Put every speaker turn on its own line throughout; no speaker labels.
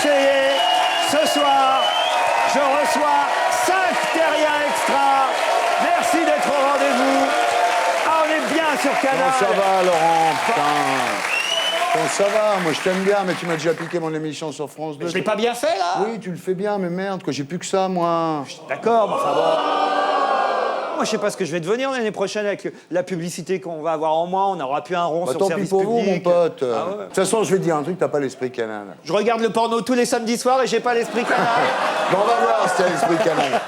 conseillers. Ce soir, je reçois 5 terriens extra. Merci d'être au rendez-vous. Ah, on est bien sur Canal.
Non, ça va, Laurent, putain. Bon, ça va, moi je t'aime bien, mais tu m'as déjà piqué mon émission sur France 2.
Je l'ai pas bien fait, là?
Oui, tu le fais bien, mais merde, quoi, j'ai plus que ça, moi.
D'accord, mais enfin bon. Moi, je sais pas ce que je vais devenir l'année prochaine avec la publicité qu'on va avoir en moins. On n'aura plus un rond
Bah,
sur
tant
le
pis
service
pour vous,
public.
mon pote.
Ah ouais.
De toute façon, je vais te dire un truc, t'as pas l'esprit canal.
Je regarde le porno tous les samedis soirs et j'ai pas l'esprit canal.
Bon, on va voir si t'as l'esprit canal.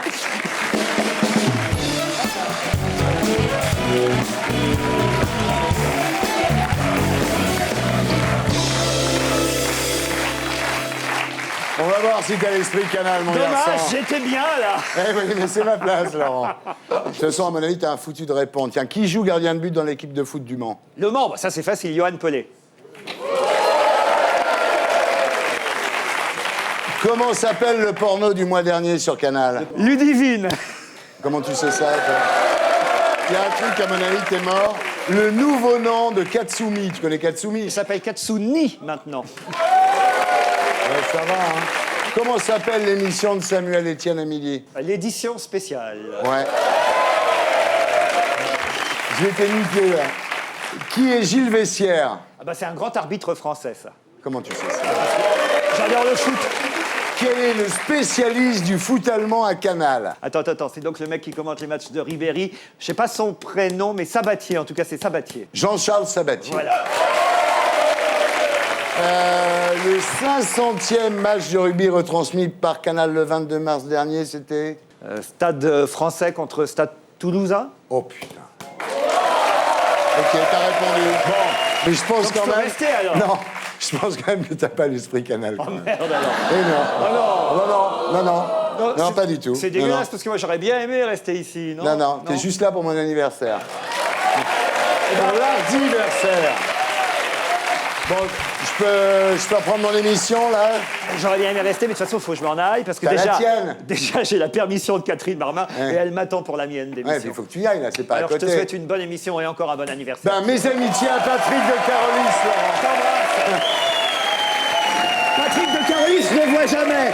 On va voir si t'as l'esprit canal, mon
Dommage,
garçon.
j'étais bien, là.
Eh oui, mais c'est ma place, Laurent. De toute façon, à mon avis, t'as un foutu de répondre. Tiens, qui joue gardien de but dans l'équipe de foot du Mans?
Le Mans, bah, ça c'est facile, Johan Pelé.
Comment s'appelle le porno du mois dernier sur Canal?
Ludivine.
Comment tu sais ça, toi? Il y a un truc, à mon avis, t'es mort. Le nouveau nom de Katsumi. Tu connais Katsumi?
Il s'appelle Katsuni, maintenant.
Ouais, ça va, hein. Comment s'appelle l'émission de Samuel Etienne à midi?
L'édition spéciale.
Ouais. J'ai été niqué, là. Qui est Gilles Vessière?
Ah bah, c'est un grand arbitre français, ça.
Comment tu sais ça?
J'adore le foot.
Quel est le spécialiste du foot allemand à Canal?
Attends, c'est donc le mec qui commente les matchs de Ribéry. Je sais pas son prénom, mais Sabatier, en tout cas, c'est Sabatier.
Jean-Charles Sabatier.
Voilà.
Le 500e match de rugby retransmis par Canal le 22 mars dernier, c'était?
Stade français contre Stade toulousain.
Oh putain. Ok, t'as répondu. Bon, mais je pense
Donc,
quand
je peux
même.
rester, alors.
Non, je pense quand même que t'as pas l'esprit Canal.
Oh merde, alors.
Eh non.
Oh non.
Non,
c'est-
pas du tout.
C'est
Non,
dégueulasse
non.
parce que moi j'aurais bien aimé rester ici, non?
Non, t'es juste là pour mon anniversaire. Pour l'anniversaire. Bon, je peux reprendre mon émission, là?
J'aurais bien aimé rester, mais de toute façon, il faut que je m'en aille parce que
T'as la
déjà,
tienne.
j'ai la permission de Catherine Marmin
Ouais.
et elle m'attend pour la mienne
Ouais,
d'émission.
mais il faut que tu y ailles, là, c'est pas
Alors
à
je
côté.
te souhaite une bonne émission et encore un bon anniversaire.
Ben, mes amitiés à Patrick de Carolis, Laurent.
Patrick de Carolis, je ne le vois jamais.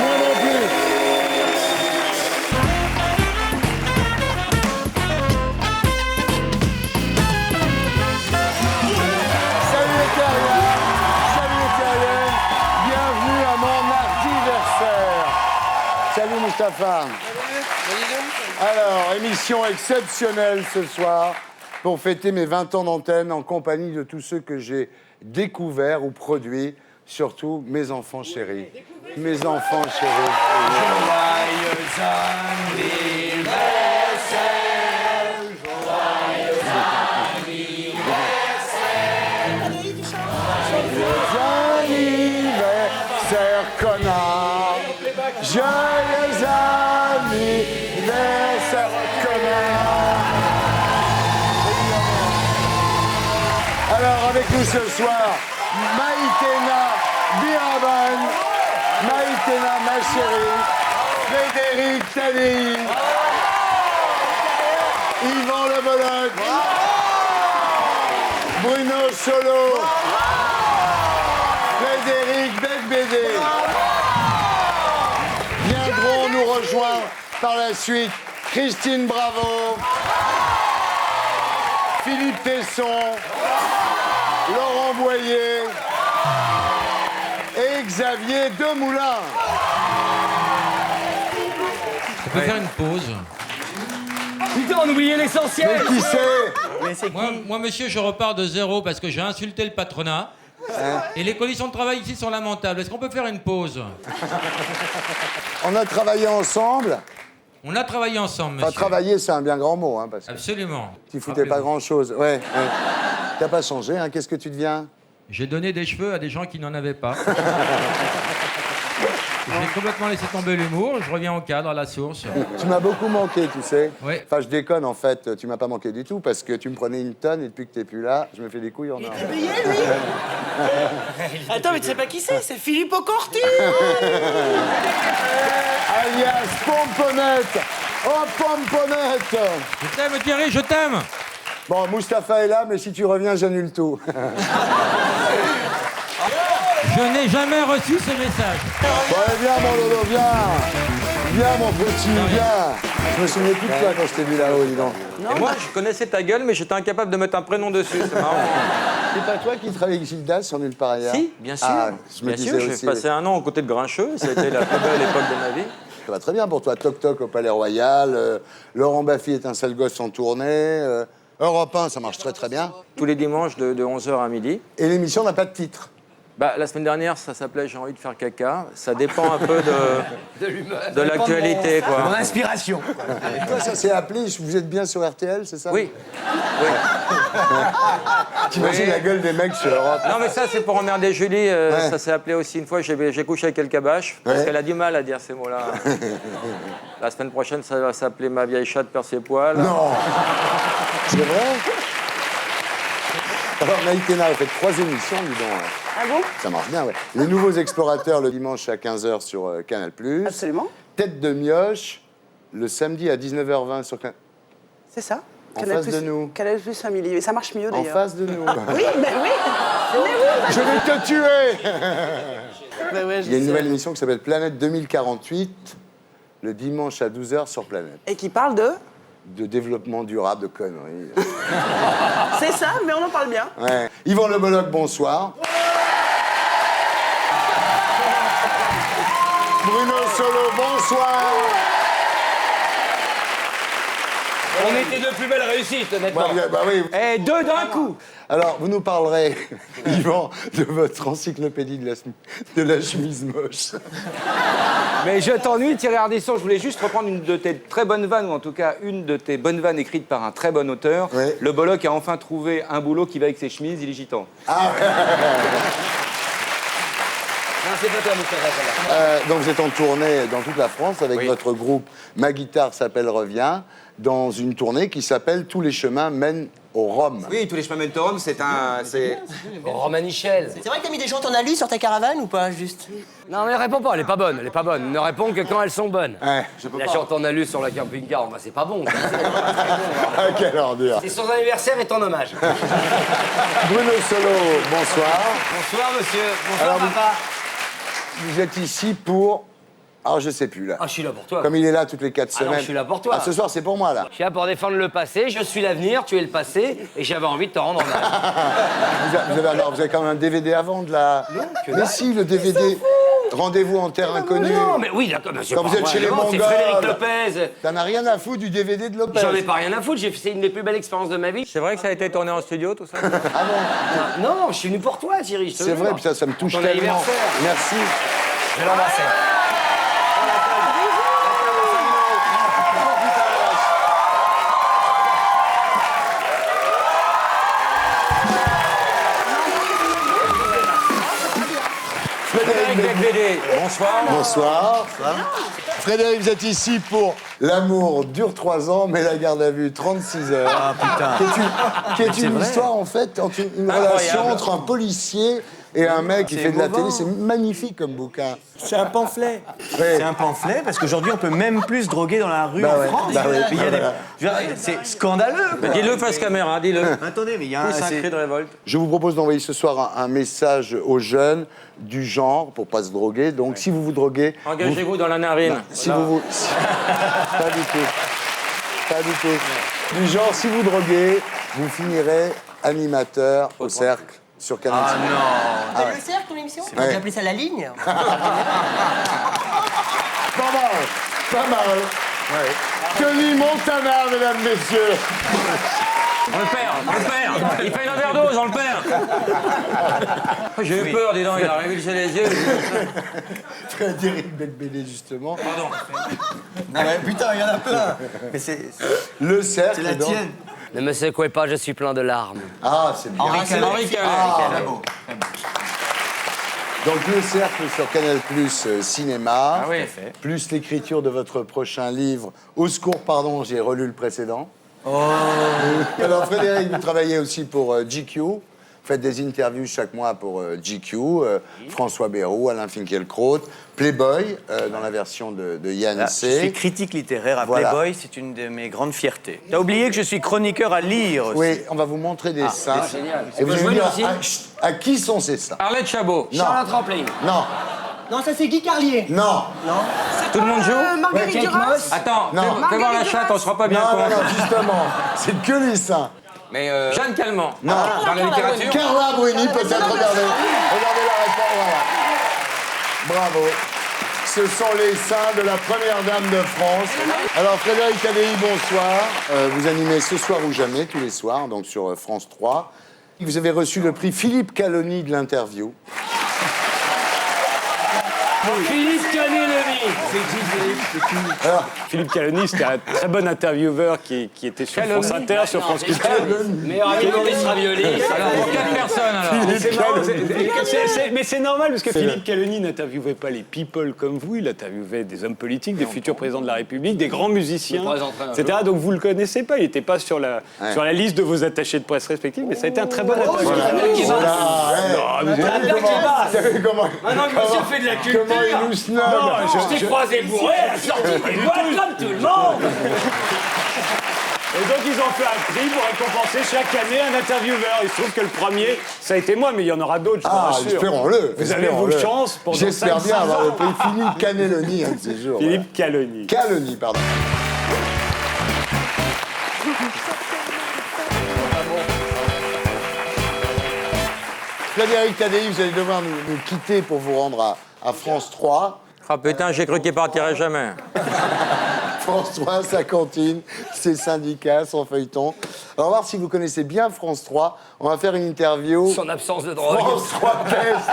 Moi non plus. Salut les terriens, salut les terriennes, bienvenue à mon anniversaire. Salut Mustapha. Alors, émission exceptionnelle ce soir pour fêter mes 20 ans d'antenne en compagnie de tous ceux que j'ai découverts ou produits, surtout mes enfants chéris. Mes enfants chéris. Anniversaire, connard. Joyeux anniversaire, connard. Alors, avec nous ce soir, Maïtena Biraban, Maïtena, ma chérie, Frédéric Tadei, Yvan Le Bolloc, Bruno Solo, Frédéric Becbédé. Viendront nous rejoindre par la suite Christine Bravo, Philippe Tesson, Laurent Boyer et Xavier Demoulin.
On peut faire une pause.
Putain, on oubliait l'essentiel.
Mais qui c'est?
Mais c'est
Moi, monsieur, je repars de zéro parce que j'ai insulté le patronat. Et les conditions de travail ici sont lamentables. Est-ce qu'on peut faire une pause?
On a travaillé ensemble.
On a travaillé ensemble, monsieur.
Enfin, travailler, c'est un bien grand mot, hein, parce que
Absolument.
tu foutais pas grand-chose. Ouais. T'as pas changé, hein? Qu'est-ce que tu deviens?
J'ai donné des cheveux à des gens qui n'en avaient pas. J'ai complètement laissé tomber l'humour. Je reviens au cadre, à la source.
Tu m'as beaucoup manqué, tu sais.
Oui.
Enfin, je déconne, en fait. Tu m'as pas manqué du tout, parce que tu me prenais une tonne, et depuis que t'es plus là, je me fais des couilles en or.
Attends, mais tu sais pas qui c'est Filippo Corti.
Alias Pomponnette. Oh, Pomponnette.
Je t'aime, Thierry, je t'aime.
Bon, Mustapha est là, mais si tu reviens, j'annule tout.
Je n'ai jamais reçu ce message.
Ouais, viens, mon Lolo, viens. Viens, mon petit, viens. Je me souvenais plus de toi quand je t'ai vu là-haut, dis donc.
Et moi, je connaissais ta gueule, mais j'étais incapable de mettre un prénom dessus. C'est marrant.
C'est pas toi qui travaillais avec Gildas sur Nulle part ailleurs?
Si, bien sûr.
Ah, je me
Bien
disais
sûr,
aussi.
j'ai passé un an aux côtés de Grincheux. Ça a été la plus belle époque de ma vie.
Ça va très bien pour toi. Toc Toc au Palais Royal. Laurent Baffy est un sale gosse en tournée. Europe 1, ça marche très très bien.
Tous les dimanches de 11h à midi.
Et l'émission n'a pas de titre.
Bah, la semaine dernière, ça s'appelait J'ai envie de faire caca. Ça dépend un peu de l'actualité,
Mon
quoi.
inspiration.
Et toi, ça s'est appelé Vous êtes bien sur RTL, c'est ça?
Oui.
T'imagines
Oui.
la gueule des mecs sur Europe.
Non, mais ça, c'est pour emmerder Julie.
Ouais.
Ça s'est appelé aussi une fois. J'ai couché avec El Kabache. Parce
Ouais.
qu'elle a du mal à dire ces mots-là. La semaine prochaine, ça va s'appeler Ma vieille chatte perd ses poils.
Non. C'est vrai? Alors, Maïtena a fait 3 émissions, dis donc.
Ah bon?
Ça marche bien, ouais. Les Nouveaux Explorateurs, le dimanche à 15h sur Canal+.
Absolument.
Tête de Mioche, le samedi à 19h20 sur Canal+.
C'est ça.
En face de nous.
Canal Plus Family. Et ça marche mieux
En
d'ailleurs.
face de nous.
Oui, mais oui. Mais oui.
Je vais te tuer.
Mais ouais,
Il y a une nouvelle émission qui s'appelle Planète 2048, le dimanche à 12h sur Planète.
Et qui parle de.
De développement durable, de conneries.
C'est ça, mais on en parle bien.
Ouais. Yvan Le Bolloc, bonsoir. Bruno Solo, bonsoir.
On était de plus belles réussites, honnêtement.
Bah oui.
Et deux d'un coup.
Alors, vous nous parlerez, Yvan, de votre encyclopédie de la chemise moche.
Mais je t'ennuie, Thierry Ardisson. Je voulais juste reprendre une de tes très bonnes vannes, ou en tout cas une de tes bonnes vannes écrites par un très bon auteur.
Ouais.
Le Bolloc a enfin trouvé un boulot qui va avec ses chemises, il est gitan.
Non, c'est pas toi, Moustapha,
Donc, vous êtes en tournée dans toute la France avec votre groupe Ma guitare s'appelle Revient, dans une tournée qui s'appelle Tous les chemins mènent au Rhum.
Oui, tous les chemins mènent au Rhum, c'est un...
Romanichel.
C'est vrai que t'as mis des gens en alu sur ta caravane ou pas, juste?
Non, mais réponds pas, elle est pas bonne, elle est pas bonne. Ne réponds que quand elles sont bonnes.
Ouais, je peux
La
pas.
chante en alu sur la camping-car, bah, c'est pas bon.
Ah, quelle ordure.
C'est son anniversaire et ton hommage.
Bruno Solo, bonsoir.
Bonsoir, monsieur. Bonsoir,
Alors,
papa.
Vous êtes ici pour... Alors, je sais plus, là.
Ah, je suis là pour toi.
Comme il est là toutes les 4
Ah non,
semaines.
je suis là pour toi.
Ah, ce soir, c'est pour moi, là.
Je suis là pour défendre le passé, je suis l'avenir, tu es le passé, et j'avais envie de te rendre hommage.
Vous avez quand même un DVD à vendre, là. Mais si, le DVD. Rendez-vous en terre inconnue.
Non, mais oui, d'accord, monsieur.
Quand vous êtes chez les
C'est
Mongols.
Frédéric Lopez.
T'en as rien à foutre du DVD de Lopez.
J'en ai pas rien à foutre, c'est une des plus belles expériences de ma vie.
C'est vrai que ça a été tourné en studio, tout ça?
Ah bon?
Non, je suis venu pour toi, Thierry.
C'est vrai, putain, ça me touche
Ton
tellement.
anniversaire.
Merci.
Je vais l'embrasser.
Frédéric
BD, bonsoir.
Bonsoir. Frédéric, vous êtes ici pour L'amour dure 3 ans, mais la garde à vue 36 heures. Ah putain. Qui est une histoire, en fait, entre une relation entre un policier et un mec qui fait de la télé. C'est magnifique comme bouquin.
C'est un pamphlet.
Ouais.
C'est un pamphlet parce qu'aujourd'hui on peut même plus se droguer dans la rue
Bah
en
ouais,
France.
bah ouais,
Il y a
bah
des- je veux dire, c'est scandaleux. quoi.
Dis-le face caméra, dis-le.
Attendez, mais il y a un.
C'est un cri de révolte.
Je vous propose d'envoyer ce soir un message aux jeunes du genre, pour pas se droguer. Donc, si vous vous droguez...
Engagez-vous dans la narine.
Si
Voilà.
vous... Pas du tout. Pas du tout. Du genre, si vous droguez, vous finirez animateur au cercle sur Canal+.
Ah non.
T'as le cercle, ton émission? On
Ouais.
va appeler ça la ligne.
Pas mal. Pas mal. Ouais. Tony Montana, mesdames, messieurs.
On le perd. Il fait une overdose, on le perd. J'ai eu peur, dis donc, il a révulsé les yeux.
Frédéric Becbédé, justement.
Pardon.
Non, mais putain, il y en a plein. Mais c'est
Le cercle.
c'est la
donc.
tienne.
Ne me secouez pas, je suis plein de larmes.
Ah, c'est bien.
Henri Calais.
Très beau.
Donc, le cercle sur Canal+, cinéma.
Ah oui.
Plus l'écriture de votre prochain livre. Au secours, pardon, j'ai relu le précédent. Oh. Alors, Frédéric, vous travaillez aussi pour GQ, faites des interviews chaque mois pour GQ, François Bayrou, Alain Finkielkraut, Playboy, dans la version de Yann
Je suis
C.
critique littéraire à
Voilà.
Playboy, c'est une de mes grandes fiertés. T'as oublié que je suis chroniqueur à lire aussi.
Oui, on va vous montrer des seins.
génial.
Et vous
Je
allez
veux
dire
aussi.
à qui sont ces seins?
Arlette Chabot.
Non,
Charlotte Rampling.
non,
Non, ça c'est Guy Carlier.
non.
Tout le monde joue
Marguerite
Kate
Duras.
Moss.
Attends,
Non.
fais voir la
Marguerite
chatte, on se rend pas bien
Non,
compte.
non, justement, c'est que les seins.
Mais
Jeanne Calment.
Non.
Dans la littérature.
Carla Bruni, peut-être, regardez. Regardez la réponse, voilà. Bravo. Ce sont les seins de la première dame de France. Alors, Frédéric Tadei, bonsoir. Vous animez Ce soir ou jamais, tous les soirs, donc sur France 3. Vous avez reçu le prix Philippe Caloni de l'interview.
Philippe Canet-Levy.
Philippe Caloni, c'était un très bon intervieweur qui était sur France Inter, sur France Culture.
Meilleur ami de Maurice Ravioli.
Pour 4 personnes alors.
C'est marrant, mais c'est normal parce que Philippe Caloni n'interviewait pas les people comme vous, il interviewait des hommes politiques, des futurs présidents de la République, des grands musiciens,
Je le présenterai un
etc. Donc vous le connaissez pas, il n'était pas sur la liste de vos attachés de presse respectifs, mais ça a été un très bon intervieweur.
Vous savez comment
Maintenant que monsieur fait de la culture.
comment il nous snob.
Je t'ai croisé bourré à la sortie des boîtes comme tout le monde.
Et donc ils ont fait un prix pour récompenser chaque année un intervieweur. Il se trouve que le premier, ça a été moi, mais il y en aura d'autres, je vous
Ah,
rassure.
espérons-le.
Vous avez vos
espérons-le.
chances pendant
J'espère
5-6
bien avoir
ans.
le prix Philippe Caneloni un de ces jours.
Philippe Caloni.
Caloni, pardon. Frédéric Tadei, vous allez devoir nous quitter pour vous rendre à France 3.
Ah putain, j'ai cru qu'il partirait jamais.
France 3, sa cantine, ses syndicats, son feuilleton. On va voir si vous connaissez bien France 3. On va faire une interview.
Son absence de drogue.
France 3 Test.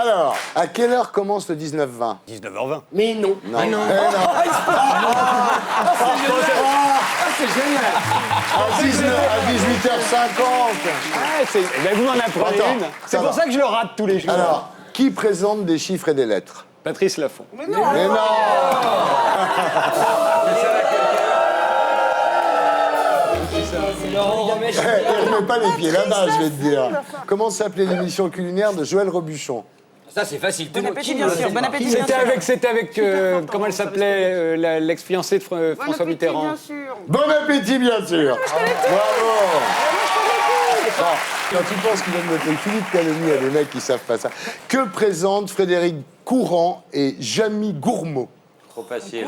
Alors, à quelle heure commence le 19-20?
19h20.
Mais non.
Non. Eh non. C'est génial. À 18h50.
Vous m'en apprenez
Attends,
une.
ça
C'est
va.
pour ça que je le rate tous les jours.
Alors, qui présente des chiffres et des lettres?
Patrice Laffont.
Mais non. Il remet pas les pieds là-bas, je vais te dire. Comment s'appelait l'émission culinaire de Joël Robuchon?
Ça, c'est facile.
Bon appétit, bien sûr. Bon appétit, bien
C'était
sûr.
avec comment elle s'appelait, l'ex-fiancée de François Mitterrand.
Bien sûr.
Bon appétit, bien sûr. Bravo. Bon, quand tu penses qu'il donne le Philippe Caloni à des mecs qui savent pas ça. Que présentent Frédéric Courant et Jamie Gourmaud?
Trop facile.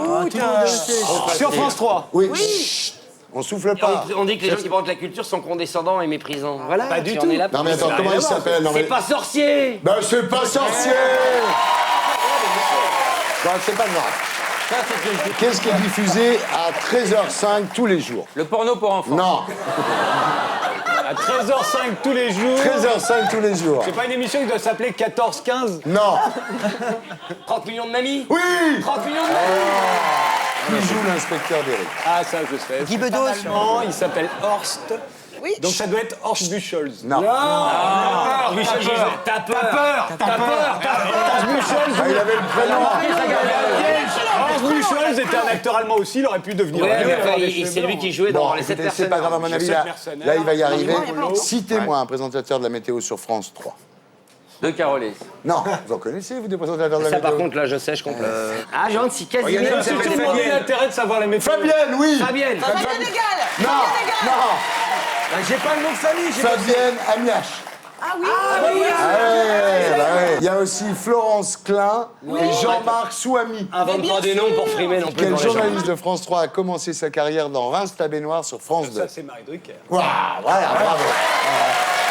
Sur France 3.
Oui. Chut, on souffle pas.
On dit que les gens qui portent la culture sont condescendants et méprisants. Voilà.
Pas du
si
tout.
on est là
Non mais attends, comment il s'appelle? Non,
C'est
mais-
pas sorcier.
Ben c'est pas sorcier. Ben, c'est pas grave.
Ça, c'est une-
Qu'est-ce qui est diffusé à 13h05 tous les jours?
Le porno pour enfants.
Non,
À 13h05 tous les jours.
13h05 tous les jours.
C'est pas une émission qui doit s'appeler 14-15.
Non.
30 millions de mamies.
Oui.
30 millions de mamies.
Qui joue l'inspecteur d'Eric?
Ah, ça, je sais.
Guy Bedos.
Non, il s'appelle Horst.
Oui.
Donc ça doit être Horst Buchholz.
Non.
Ah, T'as peur.
Horst Buchholz.
Ah, il avait le prénom.
Horst Buchholz était un acteur allemand aussi, il aurait pu devenir.
Ouais, mais
avoir
enfin,
des cheveux
c'est lui
blancs.
qui jouait
Bon,
dans les 7
écoutez,
personnes.
c'est pas grave à mon avis.
sept
Là,
mercenaires.
là, il va y arriver.
Non.
Citez-moi un présentateur de la météo sur France 3.
De Carolis.
Non, vous en connaissez, vous, des présentateurs de la
Ça,
météo?
par contre, là, je sais, je comprends. Ah, Jean, si
il y en a
Casimir.
une,
C'est
s'appelle
tout le monde
Fabienne.
l'intérêt de savoir la météo.
Fabienne, oui.
Fabienne.
Fabienne Égal.
Non, non.
J'ai pas le nom de famille, j'ai pas...
Fabienne Amiache.
Ah oui.
Ah ouais, bah ouais. Il y a aussi Florence Klein et Jean-Marc Souami.
Invente pas des noms pour frimer non plus.
Quel
dans les gens.
journaliste de France 3 a commencé sa carrière dans Reims la baignoire sur France 2?
Ça, c'est Marie Drucker.
Waouh, voilà, bravo.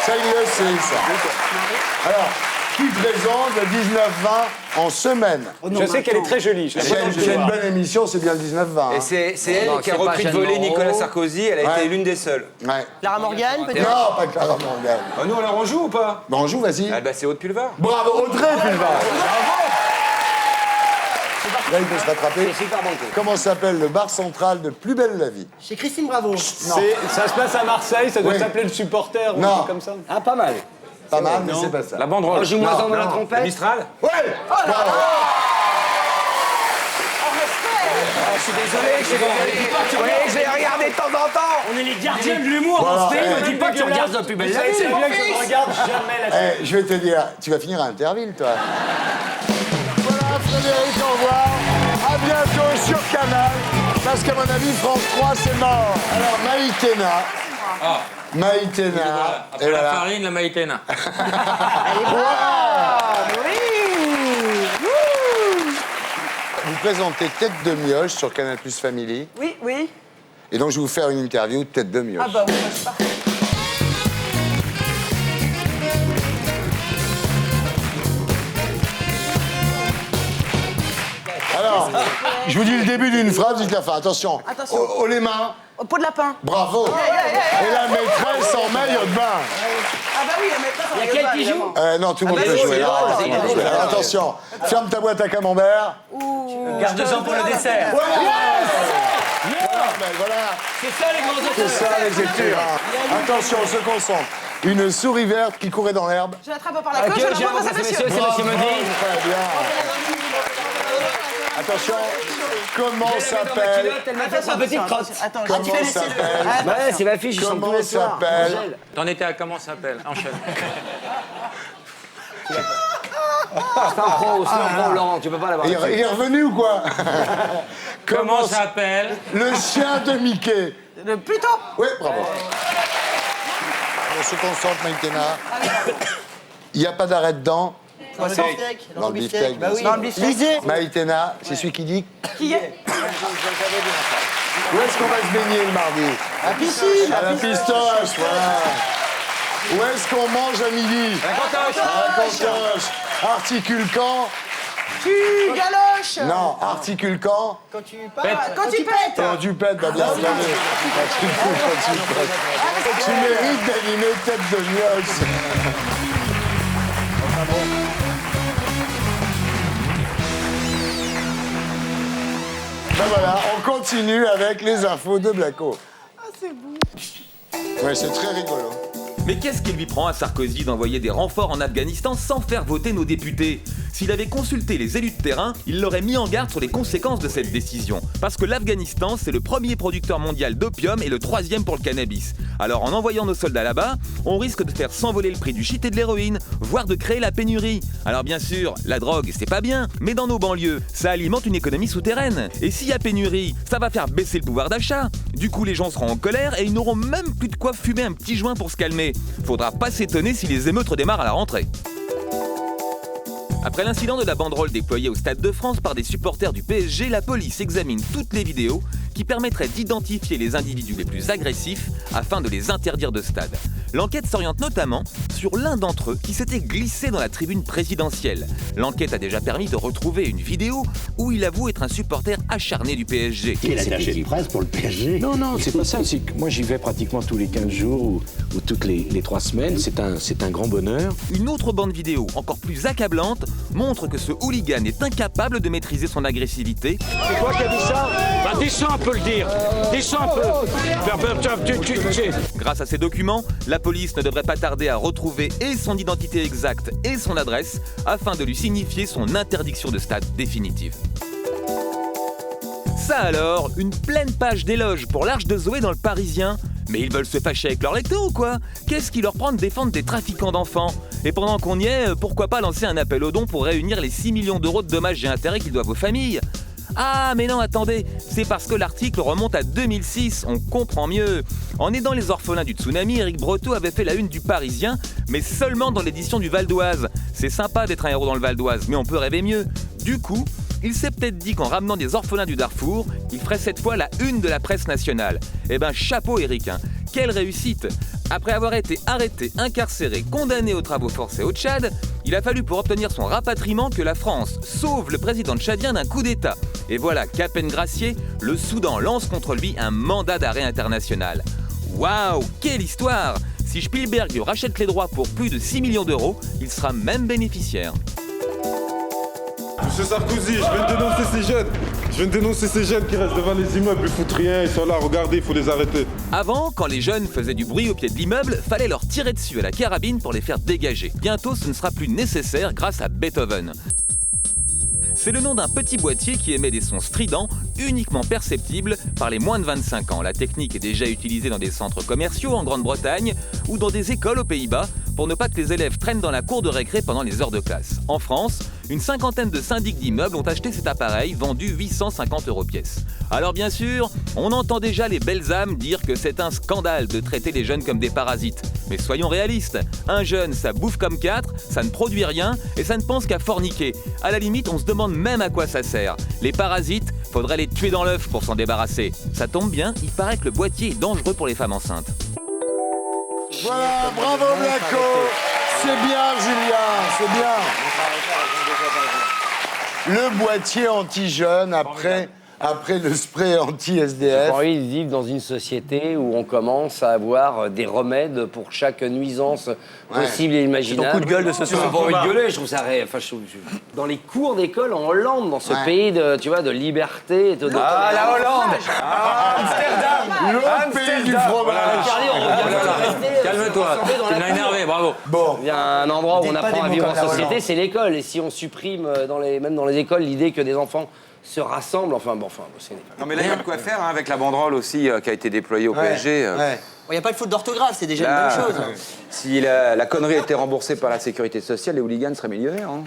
Ça, il le sait, ça. Alors, qui présente le 19-20 en semaine?
Je sais qu'elle est très jolie. Je la vois dans le
J'ai une
couloir.
bonne émission, c'est bien le 19-20.
Et
hein.
c'est elle
Non,
qui a
c'est pas
repris de
Jeanne
voler
Moreau.
Nicolas Sarkozy. Elle a
Ouais.
été l'une des seules.
Ouais.
Clara Morgan, peut-être.
Non, pas Clara Morgan.
Ah, nous, alors on joue ou pas?
Bon, on joue, vas-y.
Ah, bah, c'est Aude Pulvar.
Bravo, Audrey Pulvar. Là, il peut se rattraper.
C'est super banco.
Comment s'appelle le bar central de Plus belle la vie?
Chez Christine Bravo.
Ça se passe à Marseille, ça doit
Oui.
s'appeler le supporter ou un
Non.
truc comme ça.
Ah, pas mal.
Pas mal, mais c'est pas ça.
La banderole.
Oh, joue-moi
Non,
dans la
non.
trompette.
Mistral.
Ouais. Bravo.
Je suis désolé, je l'ai rien
de temps en temps.
On est les gardiens de l'humour
Voilà,
dans ce pays.
eh,
Ne dis pas que tu regardes la plus belle la vie.
C'est bien que je ne regarde jamais la
Eh, je vais te dire, tu vas finir à Interville, toi. Voilà, Frédéric, au revoir. À bientôt sur Canal. Parce qu'à mon avis, France 3, c'est mort. Alors, Maïtena.
Ah,
Maïtena.
voilà. Après
Et
la
voilà.
farine, la maïtena.
Vous présentez Tête de Mioche sur Canal Plus Family.
Oui, oui.
Et donc, je vais vous faire une interview de Tête de Mioche.
Ah bah oui, c'est parfait.
Alors, je vous dis le début d'une phrase, dites la fin. Attention.
Attention.
Haut les mains.
Au pot de lapin.
Bravo. Et la maîtresse en maillot de bain.
Ah bah oui, la maîtresse.
Il y a quel qui joue?
Non, tout le monde
bah
peut
oui,
jouer.
c'est
Alors,
drôle, c'est
attention, ferme ta boîte à camembert.
Garde-en pour le dessert.
Voilà,
C'est ça les grands
c'est
auteurs.
ça les lectures. Attention, on se concentre. Une souris verte qui courait dans l'herbe.
Je l'attrape par la queue, je la vois passer monsieur.
C'est monsieur Modi.
Très bien. Attention, comment s'appelle
Elle m'a fait sa petite crotte.
Attends,
Comment
tu fais
s'appelle
Ouais, c'est ma fille, je chante tous
Comment
les soirs.
s'appelle
Angèle.
T'en étais à comment ça s'appelle? Enchaîne.
C'est un pro, Laurent, tu peux pas l'avoir.
Il est revenu ou quoi
Comment ça s'appelle?
Le chien de Mickey.
Plutôt.
Oui, bravo. On se concentre, Maïtena. Il n'y a pas d'arrêt dedans.
Dans le beefsteak.
Dans le beefsteak,
Bah oui.
Dans le beefsteak.
Lisez.
Maïtena, c'est celui qui dit
Qui est?
où est-ce qu'on va se baigner le mardi
À piscine.
À la pistoche, voilà. Où est-ce qu'on mange à midi À la cantoche. Articule quand
Tu galoches.
Non, articule quand
Quand tu pars.
Quand tu pètes.
Quand tu pètes, bah bien sûr. Quand tu pètes. Tu mérites d'animer Tête de Mioche. Ben voilà, on continue avec les infos de Blacko.
Ah, c'est beau.
Ouais, c'est très rigolo.
Mais qu'est-ce qui lui prend à Sarkozy d'envoyer des renforts en Afghanistan sans faire voter nos députés? S'il avait consulté les élus de terrain, il l'aurait mis en garde sur les conséquences de cette décision. Parce que l'Afghanistan, c'est le premier producteur mondial d'opium et le troisième pour le cannabis. Alors en envoyant nos soldats là-bas, on risque de faire s'envoler le prix du shit et de l'héroïne, voire de créer la pénurie. Alors bien sûr, la drogue, c'est pas bien, mais dans nos banlieues, ça alimente une économie souterraine. Et s'il y a pénurie, ça va faire baisser le pouvoir d'achat. Du coup, les gens seront en colère et ils n'auront même plus de quoi fumer un petit joint pour se calmer. Faudra pas s'étonner si les émeutes redémarrent à la rentrée. Après l'incident de la banderole déployée au Stade de France par des supporters du PSG, la police examine toutes les vidéos qui permettraient d'identifier les individus les plus agressifs afin de les interdire de stade. L'enquête s'oriente notamment sur l'un d'entre eux qui s'était glissé dans la tribune présidentielle. L'enquête a déjà permis de retrouver une vidéo où il avoue être un supporter acharné du PSG.
Il est attaché de presse pour le PSG. Non, non, c'est pas ça. C'est que moi, j'y vais pratiquement tous les 15 jours ou toutes les 3 semaines. C'est un grand bonheur.
Une autre bande vidéo, encore plus accablante, montre que ce hooligan est incapable de maîtriser son agressivité.
C'est toi qui as dit ça? Bah, descends un peu le dire. Descends un peu.
Grâce à ces documents, la police ne devrait pas tarder à retrouver et son identité exacte et son adresse afin de lui signifier son interdiction de stade définitive. Ça alors, une pleine page d'éloges pour l'Arche de Zoé dans le Parisien. Mais ils veulent se fâcher avec leurs lecteurs ou quoi? Qu'est-ce qui leur prend de défendre des trafiquants d'enfants? Et pendant qu'on y est, pourquoi pas lancer un appel aux dons pour réunir les 6 millions d'euros de dommages et intérêts qu'ils doivent aux familles? Ah mais non, attendez, c'est parce que l'article remonte à 2006, on comprend mieux. En aidant les orphelins du tsunami, Éric Breteau avait fait la une du Parisien, mais seulement dans l'édition du Val d'Oise. C'est sympa d'être un héros dans le Val d'Oise, mais on peut rêver mieux. Du coup, il s'est peut-être dit qu'en ramenant des orphelins du Darfour, il ferait cette fois la une de la presse nationale. Eh ben chapeau Éric, hein. Quelle réussite! Après avoir été arrêté, incarcéré, condamné aux travaux forcés au Tchad, il a fallu pour obtenir son rapatriement que la France sauve le président tchadien d'un coup d'État. Et voilà qu'à peine gracié, le Soudan lance contre lui un mandat d'arrêt international. Waouh, quelle histoire! Si Spielberg lui rachète les droits pour plus de 6 millions d'euros, il sera même bénéficiaire.
Monsieur Sarkozy, je viens de dénoncer ces jeunes. Je viens de dénoncer ces jeunes qui restent devant les immeubles, ils foutent rien, ils sont là, regardez, il faut les arrêter.
Avant, quand les jeunes faisaient du bruit au pied de l'immeuble, fallait leur tirer dessus à la carabine pour les faire dégager. Bientôt, ce ne sera plus nécessaire grâce à Beethoven. C'est le nom d'un petit boîtier qui émet des sons stridents uniquement perceptible par les moins de 25 ans. La technique est déjà utilisée dans des centres commerciaux en Grande-Bretagne ou dans des écoles aux Pays-Bas pour ne pas que les élèves traînent dans la cour de récré pendant les heures de classe. En France, une cinquantaine de syndics d'immeubles ont acheté cet appareil vendu 850 € pièce. Alors bien sûr, on entend déjà les belles âmes dire que c'est un scandale de traiter les jeunes comme des parasites. Mais soyons réalistes, un jeune ça bouffe comme 4, ça ne produit rien et ça ne pense qu'à forniquer. À la limite, on se demande même à quoi ça sert. Les parasites, faudrait les tuer dans l'œuf pour s'en débarrasser. Ça tombe bien, il paraît que le boîtier est dangereux pour les femmes enceintes.
Voilà, bravo Blanco. C'est bien Julien, c'est bien. Le boîtier anti-jeune après le spray
J'ai
anti-SDF.
pas envie de vivre dans une société où on commence à avoir des remèdes pour chaque nuisance possible et imaginable.
C'est ton coup de gueule de ce soir.
J'ai pas envie de gueuler, je trouve ça... Dans les cours d'école en Hollande, dans ce pays de, tu vois, de liberté...
Ah, la Hollande. Amsterdam.
L'autre pays du fromage.
Calme-toi, tu m'as énervé, bravo.
Bon,
Il y a un endroit où on
N'êtes pas
apprend à vivre en
démocrate,
société, c'est l'école. Et si on supprime, même dans les écoles, l'idée que des enfants se rassemblent, c'est...
Non mais là, il y a de quoi faire, hein, avec la banderole aussi qui a été déployée au PSG.
Il n'y a pas de faute d'orthographe, c'est déjà une bonne chose.
Si la connerie était remboursée par la sécurité sociale, les hooligans seraient millionnaires. Hein.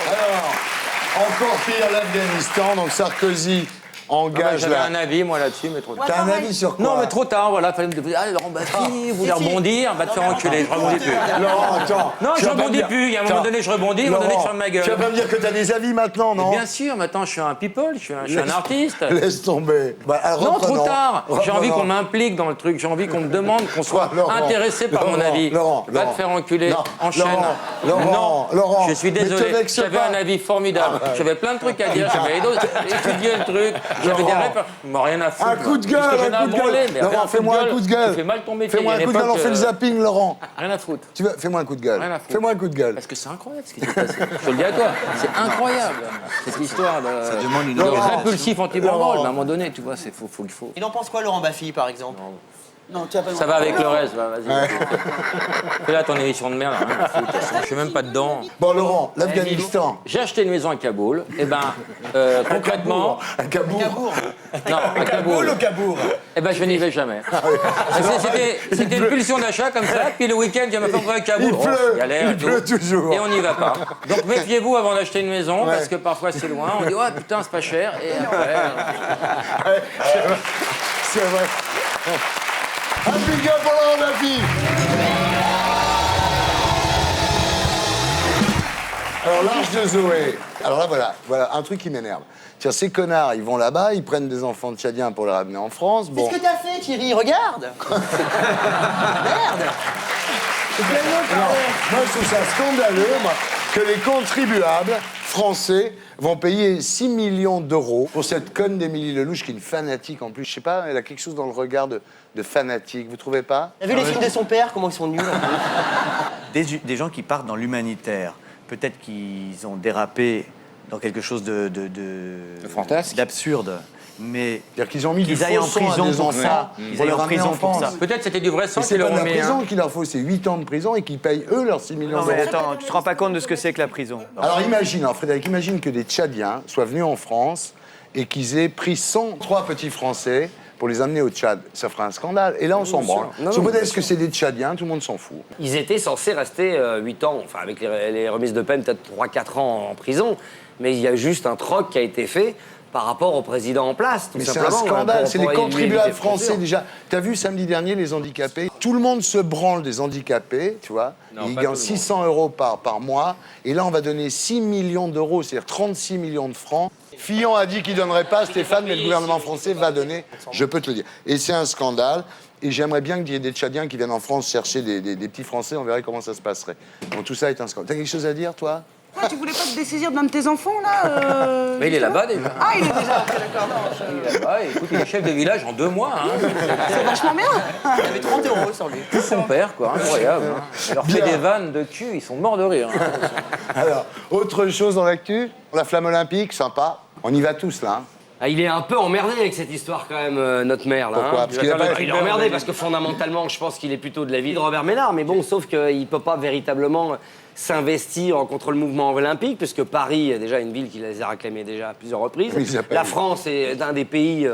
alors, encore pire l'Afghanistan, donc Sarkozy engage
J'avais un avis, moi, là-dessus, mais trop tard.
T'as un avis sur quoi?
Non, mais trop tard, voilà. Fallait me dire, ah, Laurent Baffy, vous voulez rebondir, va te faire enculer, je rebondis plus.
Laurent, attends.
Non,
tu
je
vas pas me
rebondis
dire-
plus. Il y a un moment donné, je rebondis, à un moment donné, je ferme ma gueule.
Tu vas pas me dire que t'as des avis maintenant, non?
Bien sûr, maintenant, je suis un people, je suis un artiste.
Laisse tomber. Bah, alors,
Non,
reprenons.
trop tard. J'ai envie
Reprenons.
qu'on m'implique dans le truc. J'ai envie qu'on me demande, qu'on soit
Laurent,
intéressé par mon
Laurent,
avis.
Laurent,
Va
Laurent.
te faire enculer.
Non,
Enchaîne.
Laurent,
Non,
Laurent,
je suis
mais te
désolé.
vexe
J'avais
pas.
un avis formidable. J'avais plein de trucs à dire. J'avais étudié le truc. J'avais des
Laurent.
réponses. Rien à foutre.
Un coup de gueule,
Puisque j'en ai
un coup de
branlé,
gueule.
mais
Laurent,
rien,
fais-moi un coup de gueule.
Tu fais mal ton métier.
Fais-moi un coup de gueule, on fait le zapping, Laurent.
Rien à foutre.
Fais-moi un coup de gueule.
Rien à foutre.
Fais-moi un coup de gueule.
Parce que c'est incroyable ce qui s'est passé. Je te le dis à toi. C'est incroyable. Cette histoire de répulsif anti-banderole. À un moment donné, tu vois, c'est faut.
Il en pense quoi, Laurent Baffy, par exemple? Non, tu as pas
Ça va avec le reste, va, vas-y. Fais là ton émission de merde, rien à foutre. Je suis même pas dedans.
Bon, Laurent, l'Afghanistan.
J'ai acheté une maison à Kaboul. Et ben, concrètement.
À Cabourg.
Non, à Kaboul.
au Cabourg.
Eh ben, je n'y vais jamais. C'était une pulsion d'achat comme ça. Puis le week-end, j'ai ma femme à Kaboul.
Il pleut toujours.
Et on n'y va pas. Donc méfiez-vous avant d'acheter une maison, parce que parfois c'est loin. On dit, oh putain, c'est pas cher. Et après.
C'est vrai. Un big up pour Laurent Baffy. Alors, l'Arche de Zoé. Alors là, voilà un truc qui m'énerve. Tiens, ces connards, ils vont là-bas, ils prennent des enfants tchadiens pour les ramener en France. Bon.
Qu'est-ce que t'as fait, Thierry? Regarde. Merde.
Non, moi, je trouve ça scandaleux, moi, que les contribuables français vont payer 6 millions d'euros pour cette conne d'Émilie Lelouch, qui est une fanatique en plus. Je sais pas, elle a quelque chose dans le regard de fanatique, vous trouvez pas?
T'as vu les films de son père, comment ils sont nuls?
Des gens qui partent dans l'humanitaire, peut-être qu'ils ont dérapé dans quelque chose de
fantasque.
d'absurde. Mais
C'est-à-dire qu'ils ont mis du
qu'ils aillent en
faux sang à
prison
des
pour
enfants
ça.
pour
Ils
les
aillent en
ramener
prison pour
France.
ça.
Peut-être c'était du vrai sang
Mais c'est
qu'ils
pas
leur
de
ont
la
mis.
prison qu'il leur faut, c'est 8 ans de prison et qu'ils payent eux leurs 6 millions
Non, mais
d'euros.
attends, tu te rends pas compte de ce que c'est que la prison.
Alors imagine, Frédéric, imagine que des Tchadiens soient venus en France et qu'ils aient pris 103 petits Français pour les amener au Tchad. Ça ferait un scandale. Et là, on s'en branle. Sous prétexte que c'est des Tchadiens, tout le monde s'en fout.
Ils étaient censés rester 8 ans, enfin avec les remises de peine, peut-être 3-4 ans en prison. Mais il y a juste un troc qui a été fait par rapport au président en place, tout
Mais c'est un
simplement.
scandale, c'est les
pour éviter
contribuables
le
français
futur.
déjà. T'as vu samedi dernier les handicapés? Tout le monde se branle des handicapés, tu vois. Ils gagnent 600 euros par mois. Et là, on va donner 6 millions d'euros, c'est-à-dire 36 millions de francs. Fillon a dit qu'il ne donnerait pas, Stéphane, mais le gouvernement français va donner, je peux te le dire. Et c'est un scandale. Et j'aimerais bien qu'il y ait des Tchadiens qui viennent en France chercher des petits Français, on verrait comment ça se passerait. Donc tout ça est un scandale. T'as quelque chose à dire, toi?
Ah, tu voulais pas te dessaisir d'un de tes enfants, là
Mais il est là-bas déjà.
Ah, il est déjà. Ok, d'accord. Non,
Il est là-bas. Écoute, il est chef de village en 2 mois. Hein.
c'est vachement bien.
Il avait 30 euros sur lui.
Tout son père, quoi. Incroyable. Hein. Il leur fait
Bien.
des vannes de cul, ils sont morts de rire. Hein.
Alors, autre chose dans l'actu, la flamme olympique, sympa. On y va tous, là. Hein.
Ah, il est un peu emmerdé avec cette histoire quand même, notre maire là.
Pourquoi?
Hein.
Parce qu'il a pas-
Il est emmerdé parce que fondamentalement, je pense qu'il est plutôt de l'avis de Robert Ménard, mais bon, sauf qu'il peut pas véritablement s'investir contre le mouvement olympique, puisque Paris est déjà une ville qui les a réclamés déjà à plusieurs reprises.
Oui, ça
La
paye.
France est un des pays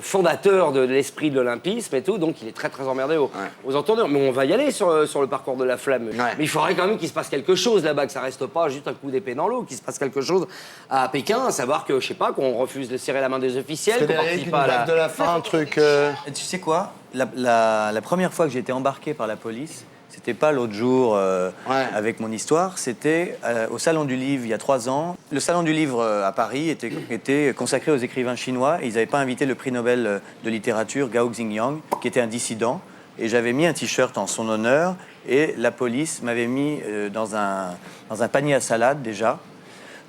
fondateur de l'esprit de l'olympisme et tout, donc il est très très emmerdé aux entendeurs. Mais on va y aller sur le parcours de la flamme. Mais il faudrait quand même qu'il se passe quelque chose là-bas, que ça reste pas juste un coup d'épée dans l'eau, qu'il se passe quelque chose à Pékin, à savoir que, je sais pas, qu'on refuse de serrer la main des officiels, qu'on
Frédéric,
participe
une
pas à
blague de la fin, un truc...
Tu sais quoi, la première fois que j'ai été embarqué par la police, c'était pas l'autre jour avec mon histoire, c'était au Salon du Livre il y a 3 ans. Le Salon du Livre à Paris était consacré aux écrivains chinois et ils n'avaient pas invité le prix Nobel de littérature Gao Xingyang, qui était un dissident. Et j'avais mis un t-shirt en son honneur et la police m'avait mis dans un panier à salade déjà.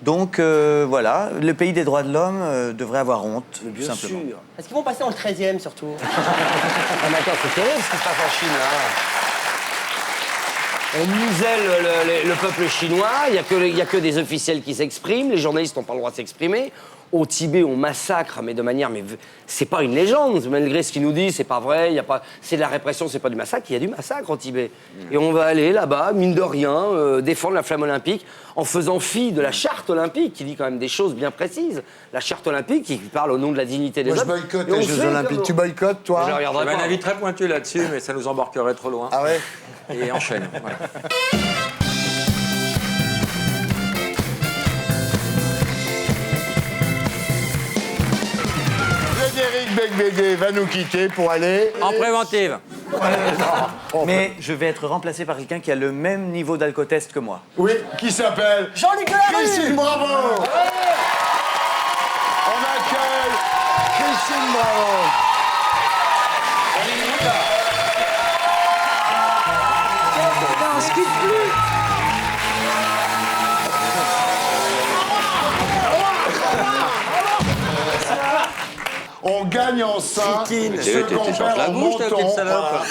Donc voilà, le pays des droits de l'homme devrait avoir honte, tout simplement.
Est-ce qu'ils vont passer en 13e surtout?
Ah, mais attends, c'est terrible ce qui se passe en Chine, là. On muselle le peuple chinois, il y a que des officiels qui s'expriment, les journalistes n'ont pas le droit de s'exprimer. Au Tibet, on massacre, mais de manière... Mais c'est pas une légende, malgré ce qu'ils nous disent, c'est pas vrai, c'est de la répression, c'est pas du massacre, il y a du massacre au Tibet. Et on va aller là-bas, mine de rien, défendre la flamme olympique, en faisant fi de la charte olympique, qui dit quand même des choses bien précises. La charte olympique, qui parle au nom de la dignité des
Moi, je
hommes.
boycotte
Et on
les
fait
Jeux Olympiques.
comme-
Tu boycottes, toi?
Je regarderai
J'avais un
pas.
avis très pointu là-dessus, mais ça nous embarquerait trop loin.
Ah ouais?
Et enchaîne. Voilà.
Frédéric Becbédé va nous quitter pour aller...
En préventive.
Mais je vais être remplacé par quelqu'un qui a le même niveau d'alcotest que moi.
Oui, qui s'appelle...
Jean-Luc Delarue.
Christine Bravo. On accueille Christine Bravo.
Non, je quitte plus.
On gagne en sein ce
t'es
qu'on
sur la
perd en
bouche, ta petite
menton.
salope.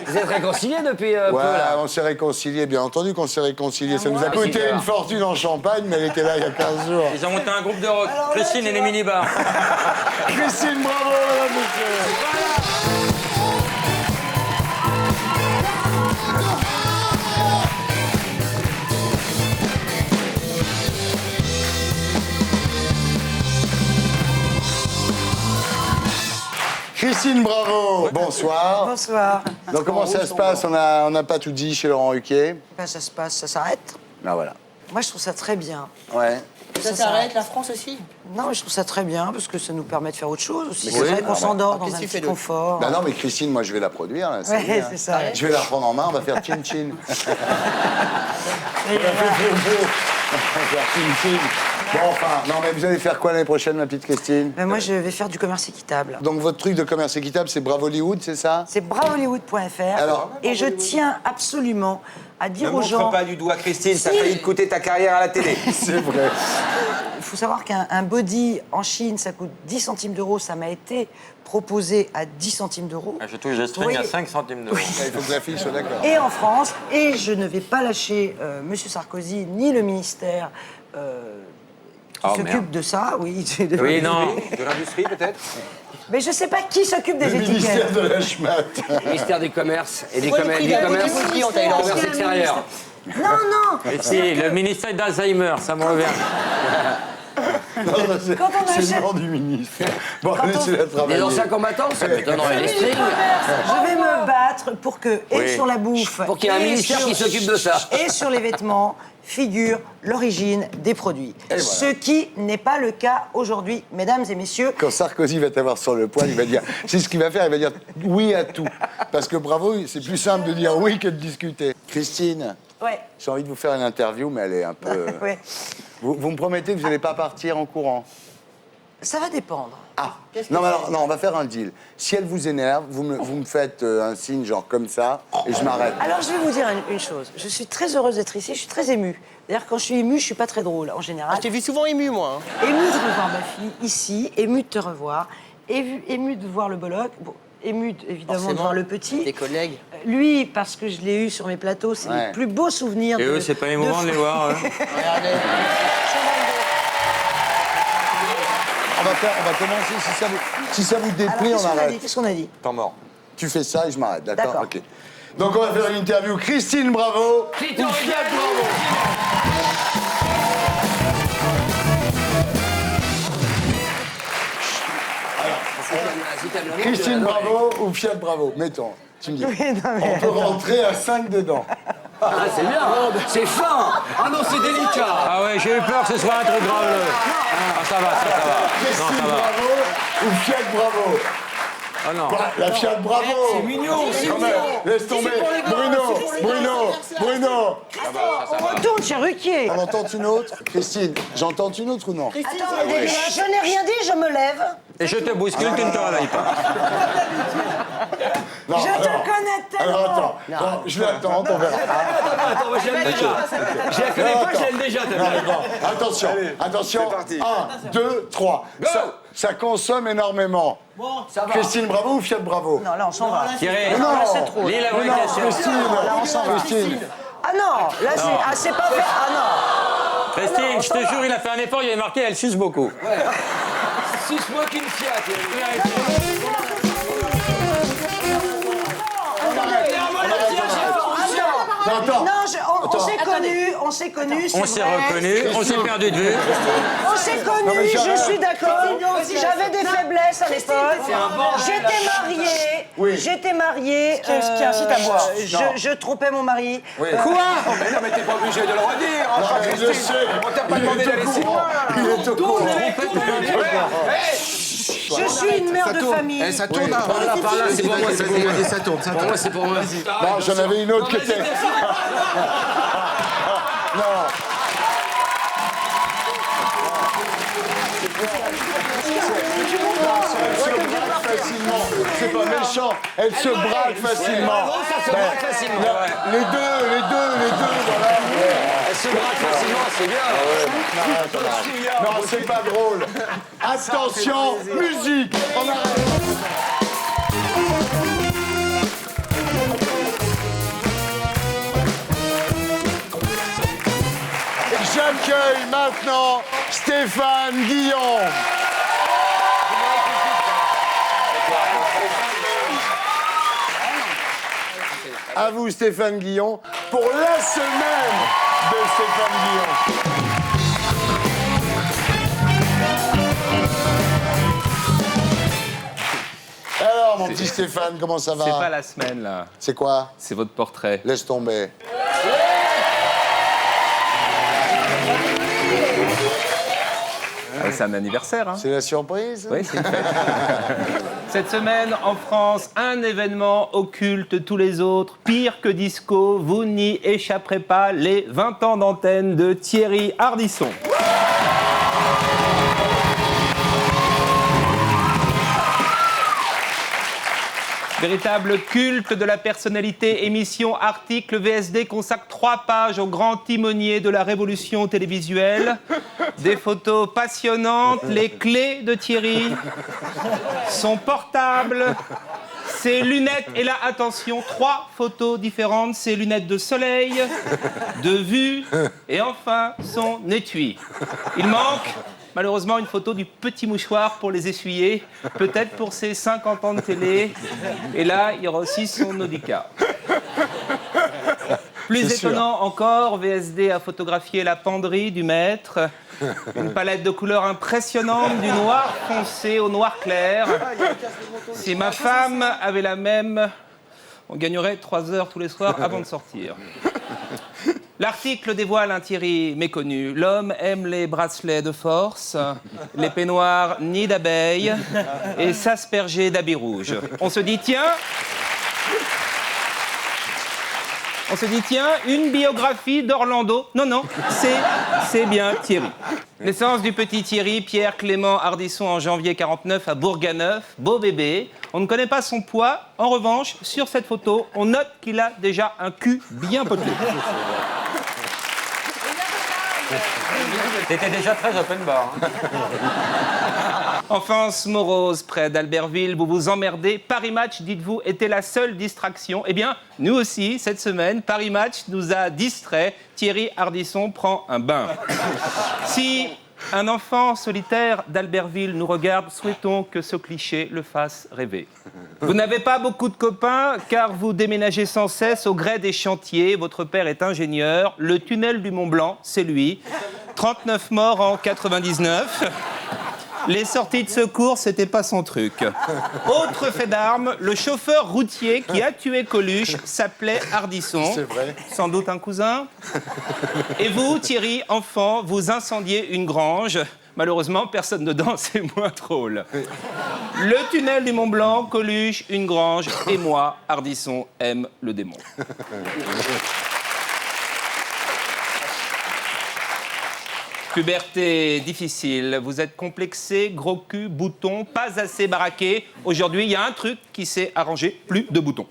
Vous êtes réconciliés depuis peu,
Ouais,
là.
on s'est réconciliés, bien entendu qu'on s'est réconciliés. Ça nous a coûté
super.
une fortune en champagne, mais elle était là il y a 15 jours.
Ils ont monté un groupe de rock. Christine et les minibars.
Christine, bravo, mesdames, messieurs. Christine Bravo, bonsoir.
Bonsoir.
Donc comment ça se passe? On n'a pas tout dit chez Laurent Ruquier.
Ben, ça se passe, ça s'arrête.
Ah voilà.
Moi, je trouve ça très bien.
Ouais.
Ça s'arrête, la France aussi?
Non, mais je trouve ça très bien parce que ça nous permet de faire autre chose aussi.
Mais
C'est
oui.
vrai qu'on
Ah,
s'endort dans
qu'est-ce
un
que tu
petit
fais d'autre?
confort.
Bah non, mais Christine, moi je vais la produire là.
Ouais,
bien.
c'est ça.
Je vais la prendre en main, on va faire chin-chin. On va faire chin-chin. Bon, enfin, non, mais vous allez faire quoi l'année prochaine, ma petite Christine?
Ben, moi, je vais faire du commerce équitable.
Donc votre truc de commerce équitable, c'est Bravo Hollywood, c'est ça?
C'est bravohollywood.fr.
Alors
Et je tiens absolument à dire
Ne
aux gens...
montre pas du doigt Christine, ça a
Si.
failli te coûter ta carrière à la télé.
C'est vrai.
Il faut savoir qu'un body en Chine, ça coûte 10 centimes d'euros. Ça m'a été proposé à 10 centimes d'euros.
Je touche des strings
Oui.
à 5 centimes d'euros.
Il faut que la fille soit d'accord.
Et en France, et je ne vais pas lâcher Monsieur Sarkozy ni le ministère qui
Oh,
s'occupe
merde.
de ça. Oui,
Oui, non.
De l'industrie, peut-être?
Mais je sais pas qui s'occupe des
Le ministère
étiquettes.
de la schmatte.
Le ministère des commerces et des
Pourquoi le prix d'un
commerces
body en Thaïlande?
commerce extérieur.
Non, non.
Et si, le ministère d'Alzheimer, ça me revient.
Quand on
C'est
achète-
le nom du ministre. Bon, laissez-la
Des
travailler.
anciens combattants, ça m'étonnerait. Les strings.
Je vais me battre pour que, et
Oui.
sur la bouffe,
Pour qu'il y ait un
et
ministère
sur-
qui s'occupe de ça.
et sur les vêtements, figure l'origine des produits. Ce qui n'est pas le cas aujourd'hui, mesdames et messieurs.
Quand Sarkozy va t'avoir sur le poil, il va dire, c'est ce qu'il va faire, il va dire oui à tout. Parce que Bravo, c'est plus simple de dire oui que de discuter. Christine,
Ouais,
j'ai envie de vous faire une interview, mais elle est un peu...
ouais.
Vous me promettez que vous n'allez pas partir en courant?
Ça va dépendre.
Ah, non, mais alors, non, on va faire un deal. Si elle vous énerve, vous me faites un signe genre comme ça, et je m'arrête.
Alors, je vais vous dire une chose. Je suis très heureuse d'être ici. Je suis très émue. D'ailleurs, quand je suis émue, je suis pas très drôle, en général.
Je t'ai vu souvent ému, moi.
Émue de revoir ma fille ici, émue de te revoir, émue de voir le bollock, bon, émue évidemment de
Forcément.
voir le petit.
Tes collègues.
Lui, parce que je l'ai eu sur mes plateaux, c'est
Ouais.
les plus beaux souvenirs.
Et eux, c'est pas émouvant de les voir.
Regardez.
va commencer. Si ça vous déplie, on arrête.
Qu'est-ce qu'on a dit?
Temps mort.
Tu fais ça et je m'arrête, d'accord?
D'accord.
Ok. Donc on va faire une interview. Christine Bravo ou Fiat Bravo? Christine Bravo ou Fiat Bravo? Mettons, tu me dis. On peut rentrer à 5 dedans.
Ah, c'est bien, c'est fin. Ah non, c'est délicat.
Ah ouais, j'ai eu peur que ce soit un truc grave. Ah, ça va.
Christine Bravo ou Fiat Bravo?
Ah non.
Bah, la Fiat Bravo.
C'est mignon, c'est
Quand même,
mignon.
laisse tomber. Bruno.
On retourne chez Ruquier.
On entend une autre? Christine, j'entends une autre ou non?
Attends, je n'ai rien dit, je me lève.
Et je te bouscule, tu ne te réveilles pas.
Non,
Je te connais tellement.
Alors attends, bon, je vais attendre, on verra.
Attends, moi je l'aime déjà. Je la connais pas, je l'aime déjà.
Attention, attention. 1, 2, 3. Ça consomme énormément. Christine Bravo ou Fiat Bravo?
Non, là, on s'en va.
Thierry,
Non,
là, c'est trop.
lis la
Mais
vraie
non,
question.
Christine.
Ah non, là, c'est pas fait. Ah non.
Christine, je te jure, il a fait un effort, il avait marqué, elle suce beaucoup.
6 mois qu'une Fiat.
On s'est connus,
On s'est reconnus, on s'est perdu de vue.
On s'est connus, je suis d'accord. J'avais des faiblesses à l'époque. J'étais mariée.
Ce qui incite à boire.
Je trompais mon mari.
Quoi? Non, mais t'es pas obligé de le redire. Enfin, Christine, on t'a pas demandé d'aller si loin.
Il est au courant.
Je suis une mère de famille.
Ça tourne.
Par là, c'est pour moi, c'est pour moi.
Ça tourne.
Pour moi, c'est pour moi.
Non, j'en avais une autre qui était... Non. Elle se braque facilement. C'est pas méchant. Elle se braque facilement.
Ça se braque facilement.
Les deux, voilà.
Elle se braque facilement, c'est bien.
Non, c'est pas drôle. Attention, musique. On arrête. J'accueille maintenant Stéphane Guillon. À vous, Stéphane Guillon, pour la semaine de Stéphane Guillon. Alors, mon petit Stéphane, comment ça va?
C'est pas la semaine, là.
C'est quoi?
C'est votre portrait.
Laisse tomber.
C'est un anniversaire, hein.
C'est la surprise?
Oui, c'est une fête. Cette semaine, en France, un événement occulte tous les autres. Pire que disco, vous n'y échapperez pas, les 20 ans d'antenne de Thierry Ardisson. Véritable culte de la personnalité, émission, article, VSD consacre 3 pages au grand timonier de la révolution télévisuelle. Des photos passionnantes, les clés de Thierry, son portable, ses lunettes, et là, attention, 3 photos différentes, ses lunettes de soleil, de vue, et enfin, son étui. Il manque... malheureusement, une photo du petit mouchoir pour les essuyer, peut-être pour ses 50 ans de télé. Et là, il y aura aussi son Audica. Plus étonnant encore, VSD a photographié la penderie du maître. Une palette de couleurs impressionnante, du noir foncé au noir clair. Si ma femme avait la même, on gagnerait 3 heures tous les soirs avant de sortir. L'article dévoile un Thierry méconnu. L'homme aime les bracelets de force, les peignoirs nids d'abeilles et s'asperger d'habits rouges. On se dit, tiens, une biographie d'Orlando. Non, c'est bien Thierry. Naissance du petit Thierry, Pierre Clément Ardisson en janvier 49 à Bourganeuf, beau bébé. On ne connaît pas son poids. En revanche, sur cette photo, on note qu'il a déjà un cul bien potelé.
T'étais déjà très open bar. Hein.
Enfance morose près d'Albertville, vous vous emmerdez. Paris Match, dites-vous, était la seule distraction. Eh bien, nous aussi, cette semaine, Paris Match nous a distraits. Thierry Ardisson prend un bain. Si Un enfant solitaire d'Albertville nous regarde. Souhaitons que ce cliché le fasse rêver. Vous n'avez pas beaucoup de copains car vous déménagez sans cesse au gré des chantiers. Votre père est ingénieur. Le tunnel du Mont Blanc, c'est lui. 39 morts en 99. Les sorties de secours, c'était pas son truc. Autre fait d'armes, le chauffeur routier qui a tué Coluche s'appelait Ardisson.
C'est vrai.
Sans doute un cousin. Et vous, Thierry, enfant, vous incendiez une grange. Malheureusement, personne dedans, c'est moins drôle. Le tunnel du Mont Blanc, Coluche, une grange, et moi, Ardisson, aime le démon. Puberté difficile, vous êtes complexé, gros cul, bouton, pas assez baraqué. Aujourd'hui, il y a un truc qui s'est arrangé, plus de boutons.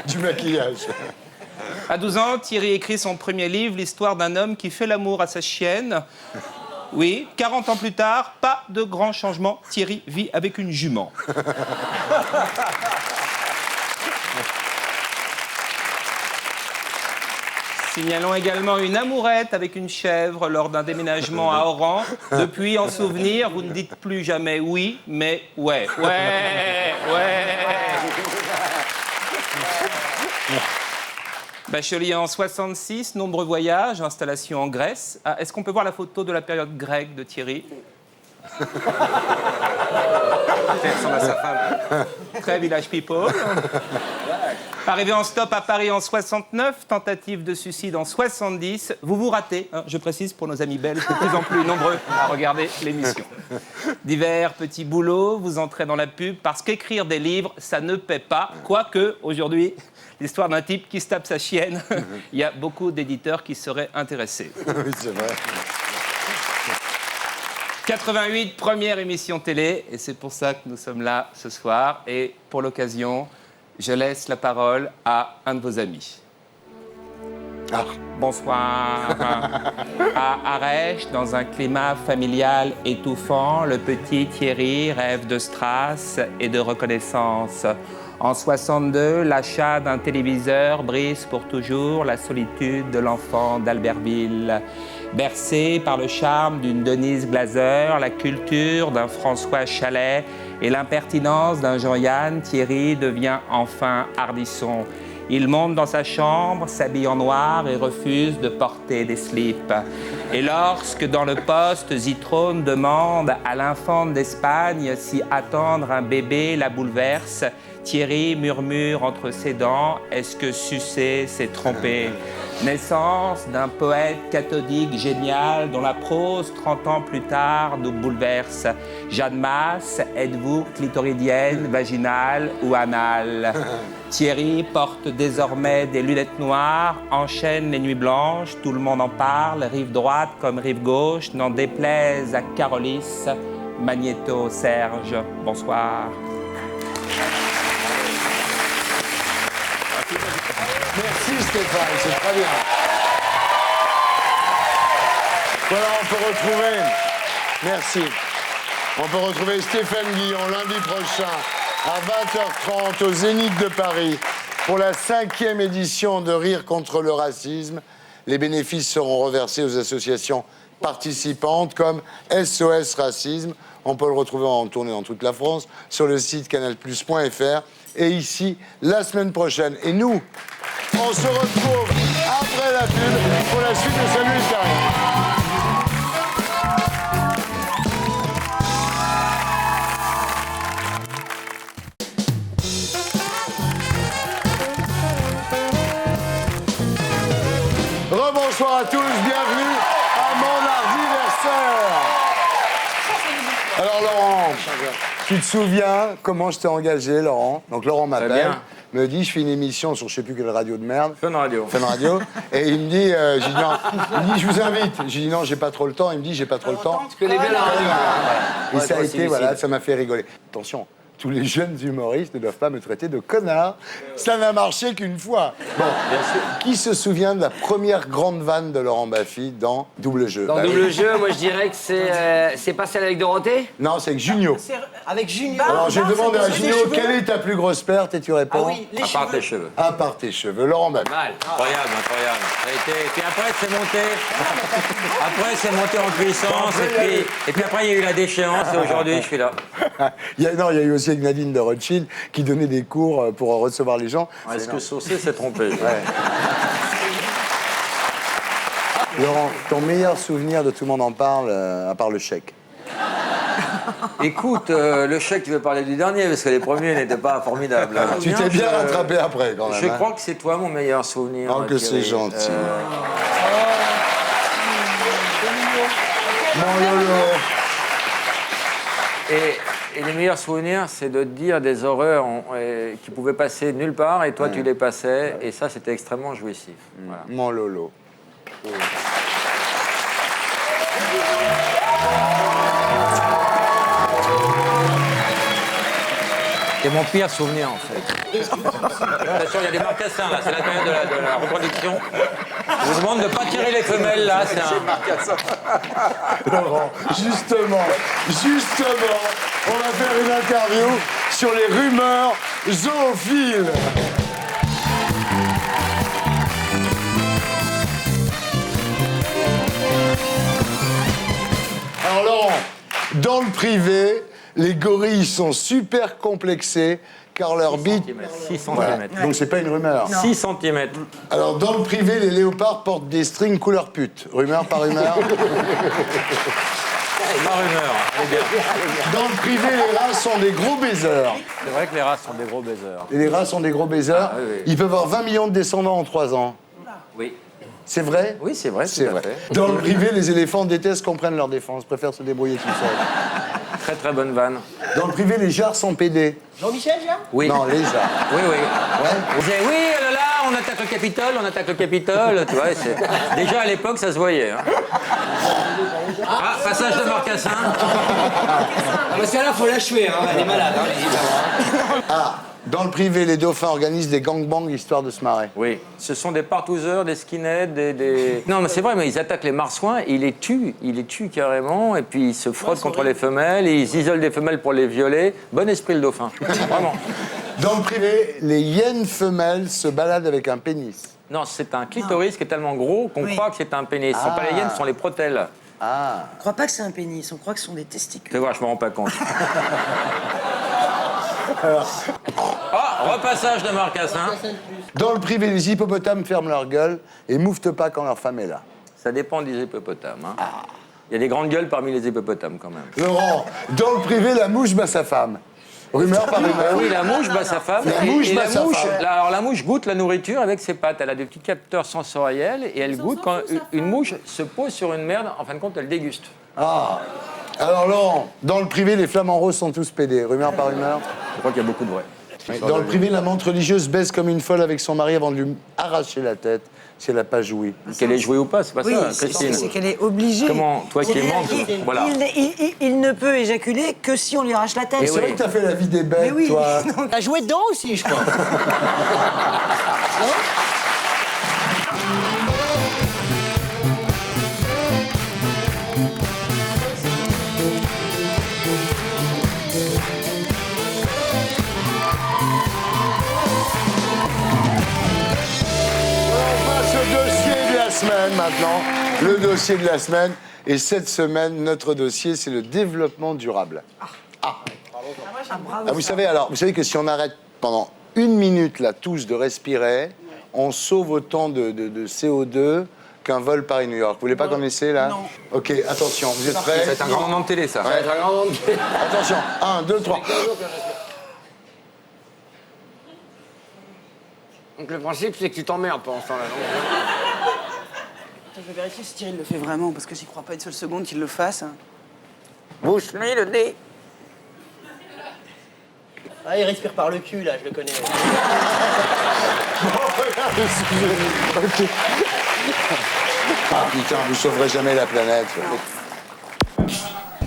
Du maquillage.
À 12 ans, Thierry écrit son premier livre, l'histoire d'un homme qui fait l'amour à sa chienne. Oui, 40 ans plus tard, pas de grand changement, Thierry vit avec une jument. Signalons également une amourette avec une chèvre lors d'un déménagement à Oran. Depuis, en souvenir, vous ne dites plus jamais oui, mais ouais. Ouais. Bachelier en 66, nombreux voyages, installation en Grèce. Ah, est-ce qu'on peut voir la photo de la période grecque de Thierry? Très village people. Arrivé en stop à Paris en 69, tentative de suicide en 70. Vous vous ratez, hein, je précise pour nos amis belges, de plus en plus nombreux à regarder l'émission. Divers petits boulots, vous entrez dans la pub parce qu'écrire des livres, ça ne paie pas. Quoique, aujourd'hui, l'histoire d'un type qui se tape sa chienne, il y a beaucoup d'éditeurs qui seraient intéressés.
Oui, c'est vrai.
88, première émission télé, et c'est pour ça que nous sommes là ce soir. Et pour l'occasion, je laisse la parole à un de vos amis.
Ah.
Bonsoir. À Arèche, dans un climat familial étouffant, le petit Thierry rêve de strass et de reconnaissance. En 62, l'achat d'un téléviseur brise pour toujours la solitude de l'enfant d'Albertville. Bercé par le charme d'une Denise Glaser, la culture d'un François Chalet et l'impertinence d'un Jean-Yann, Thierry devient enfin Ardisson. Il monte dans sa chambre, s'habille en noir et refuse de porter des slips. Et lorsque, dans le poste, Zitrone demande à l'infante d'Espagne si attendre un bébé la bouleverse, Thierry murmure entre ses dents « Est-ce que sucer, c'est tromper ?» Naissance d'un poète cathodique génial dont la prose, 30 ans plus tard, nous bouleverse. Jeanne Masse, êtes-vous clitoridienne, vaginale ou anale? Thierry porte désormais des lunettes noires, enchaîne les nuits blanches, tout le monde en parle, rive droite comme rive gauche, n'en déplaise à Carolis, Magnéto Serge. Bonsoir.
Merci Stéphane, c'est très bien. Voilà, on peut retrouver... Merci. On peut retrouver Stéphane Guillon lundi prochain à 20h30 au Zénith de Paris pour la 5e édition de Rire contre le racisme. Les bénéfices seront reversés aux associations participantes comme SOS Racisme. On peut le retrouver en tournée dans toute la France sur le site canalplus.fr et ici la semaine prochaine. Et nous, on se retrouve après la pub pour la suite de Salut les Terriens. Rebonsoir à tous, bienvenue à mon anniversaire. Alors Laurent, tu te souviens comment je t'ai engagé, Laurent? Donc Laurent m'appelle, me dit je fais une émission sur je sais plus quelle radio de merde.
Fun Radio.
Fun Radio. Et il me dit, j'ai dit non. Il me dit je vous invite. J'ai dit non, j'ai pas trop le temps. Il me dit j'ai pas trop le temps.
Tu connais bien la radio.
Et ça a été, voilà, ça m'a fait rigoler. Attention, tous les jeunes humoristes ne doivent pas me traiter de connard. Ça n'a marché qu'une fois. Bon, bien sûr. Qui se souvient de la première grande vanne de Laurent Baffy dans Double Jeu?
Dans Double Jeu, moi je dirais que c'est pas celle avec Dorothée?
Non, c'est avec Junio.
Avec Junio.
Alors je demande à Junio, quelle est ta plus grosse perte? Et tu réponds?
Ah oui, les
À part
cheveux.
tes cheveux.
À part tes cheveux. Laurent Baffy.
Mal.
Incroyable, incroyable. Ça a été- Et puis après, c'est monté. Après, c'est monté en puissance. Et puis après, il y a eu la déchéance. Et aujourd'hui, je suis là.
Il y a eu aussi avec Nadine de Rothschild qui donnait des cours pour recevoir les gens.
Est-ce que Saucé s'est trompé?
Laurent, ton meilleur souvenir de Tout le monde en parle, à part le chèque?
Écoute, le chèque, tu veux parler du dernier, parce que les premiers n'étaient pas formidables.
Tu t'es bien rattrapé après, quand même.
Je
hein.
crois que c'est toi mon meilleur souvenir.
Oh, que c'est
Thierry.
gentil. Mon Lolo.
Et les meilleurs souvenirs, c'est de te dire des horreurs qui pouvaient passer nulle part, et toi, tu les passais, et ça, c'était extrêmement jouissif. Voilà.
Mon Lolo.
C'est mon pire souvenir, en fait. Attention, il y a des marcassins, là. C'est la période de la reproduction. Je vous demande de ne pas tirer les femelles, là. C'est un...
Laurent, justement, on va faire une interview sur les rumeurs zoophiles. Alors Laurent, dans le privé, les gorilles sont super complexés car leur bite...
6 cm.
Voilà. Donc c'est pas une rumeur.
6 cm.
Alors dans le privé, les léopards portent des strings couleur pute. Rumeur par rumeur.
Par rumeur.
Dans le privé, les rats sont des gros baisers.
C'est vrai que les rats sont des gros baisers.
Et les rats sont des gros baisers.
Ah, oui, oui.
Ils peuvent avoir 20 millions de descendants en 3 ans.
Oui.
C'est vrai?
Oui, c'est vrai,
C'est
tout à
vrai.
fait.
Dans le privé, les éléphants détestent qu'on prenne leur défense, préfèrent se débrouiller tout seuls.
Très, très bonne vanne.
Dans le privé, les jarres sont pédés.
Jean-Michel, Jean?
Oui.
Non, les jarres.
Oui, oui.
Ouais.
Vous disiez, oui, là, on attaque le Capitole, on attaque le Capitole. Tu vois, déjà à l'époque, ça se voyait. Hein. Ah, passage de Marcassin.
Parce que là, faut l'achever, hein. Elle est malade, hein, visiblement.
Ah, dans le privé, les dauphins organisent des gangbangs histoire de se marrer.
Oui, ce sont des partouzeurs, des skinheads, des... Non, mais c'est vrai, mais ils attaquent les marsouins, et ils les tuent carrément, et puis ils se frottent contre les femelles, et ils isolent des femelles pour les violer. Bon esprit, le dauphin, vraiment.
Dans le privé, les hyènes femelles se baladent avec un pénis.
Non, c'est un clitoris qui est tellement gros qu'on croit que c'est un pénis. Ce ne sont pas les hyènes, ce sont les protèles.
Ah.
On ne croit pas que c'est un pénis, on croit que ce sont des testicules.
Tu vois, je me rends pas compte. Ah, repassage de Marcassin.
Dans le privé, les hippopotames ferment leur gueule et mouffent pas quand leur femme est là.
Ça dépend des hippopotames. Hein. Il y a des grandes gueules parmi les hippopotames, quand même.
Laurent, dans le privé, la mouche bat sa femme. Rumeur par rumeur.
Oui, la mouche bat sa femme.
La mouche
et
bat sa femme.
Alors, la mouche goûte la nourriture avec ses pattes. Elle a des petits capteurs sensoriels et elle goûte quand une mouche se pose sur une merde. En fin de compte, elle déguste.
Ah. Alors Laurent, dans le privé, les flamants roses sont tous pédés. Rumeur par rumeur.
Je crois qu'il y a beaucoup de vrai.
Dans le privé, la montre religieuse baisse comme une folle avec son mari avant de lui arracher la tête si elle n'a pas joui.
Qu'elle ait joué ou pas, c'est pas
Oui,
ça,
c'est
Christine.
qu'elle est obligée.
Comment, toi qui es membre, voilà.
Il ne peut éjaculer que si on lui arrache la tête.
C'est vrai que t'as fait la vie des bêtes,
Mais oui.
toi.
T'as joué dedans aussi, je crois.
Semaine maintenant, le dossier de la semaine. Et cette semaine, notre dossier, c'est le développement durable. Ah, vous savez que si on arrête pendant 1 minute la touche de respirer, on sauve autant de CO2 qu'un vol Paris-New York. Vous voulez pas qu'on essaie, là? Non. Ok, attention, vous êtes prêts?
Ça va être un grand moment de télé, ça.
Ouais. Attention, 1, 2, 3.
Donc le principe, c'est que tu t'emmerdes pendant ce temps-là.
Je vais vérifier si Thierry le fait vraiment, parce que j'y crois pas une seule seconde qu'il le fasse.
Bouche-lui le nez.
Ah, il respire par le cul, là, je le connais.
Ok. Ah putain, vous sauverez jamais la planète.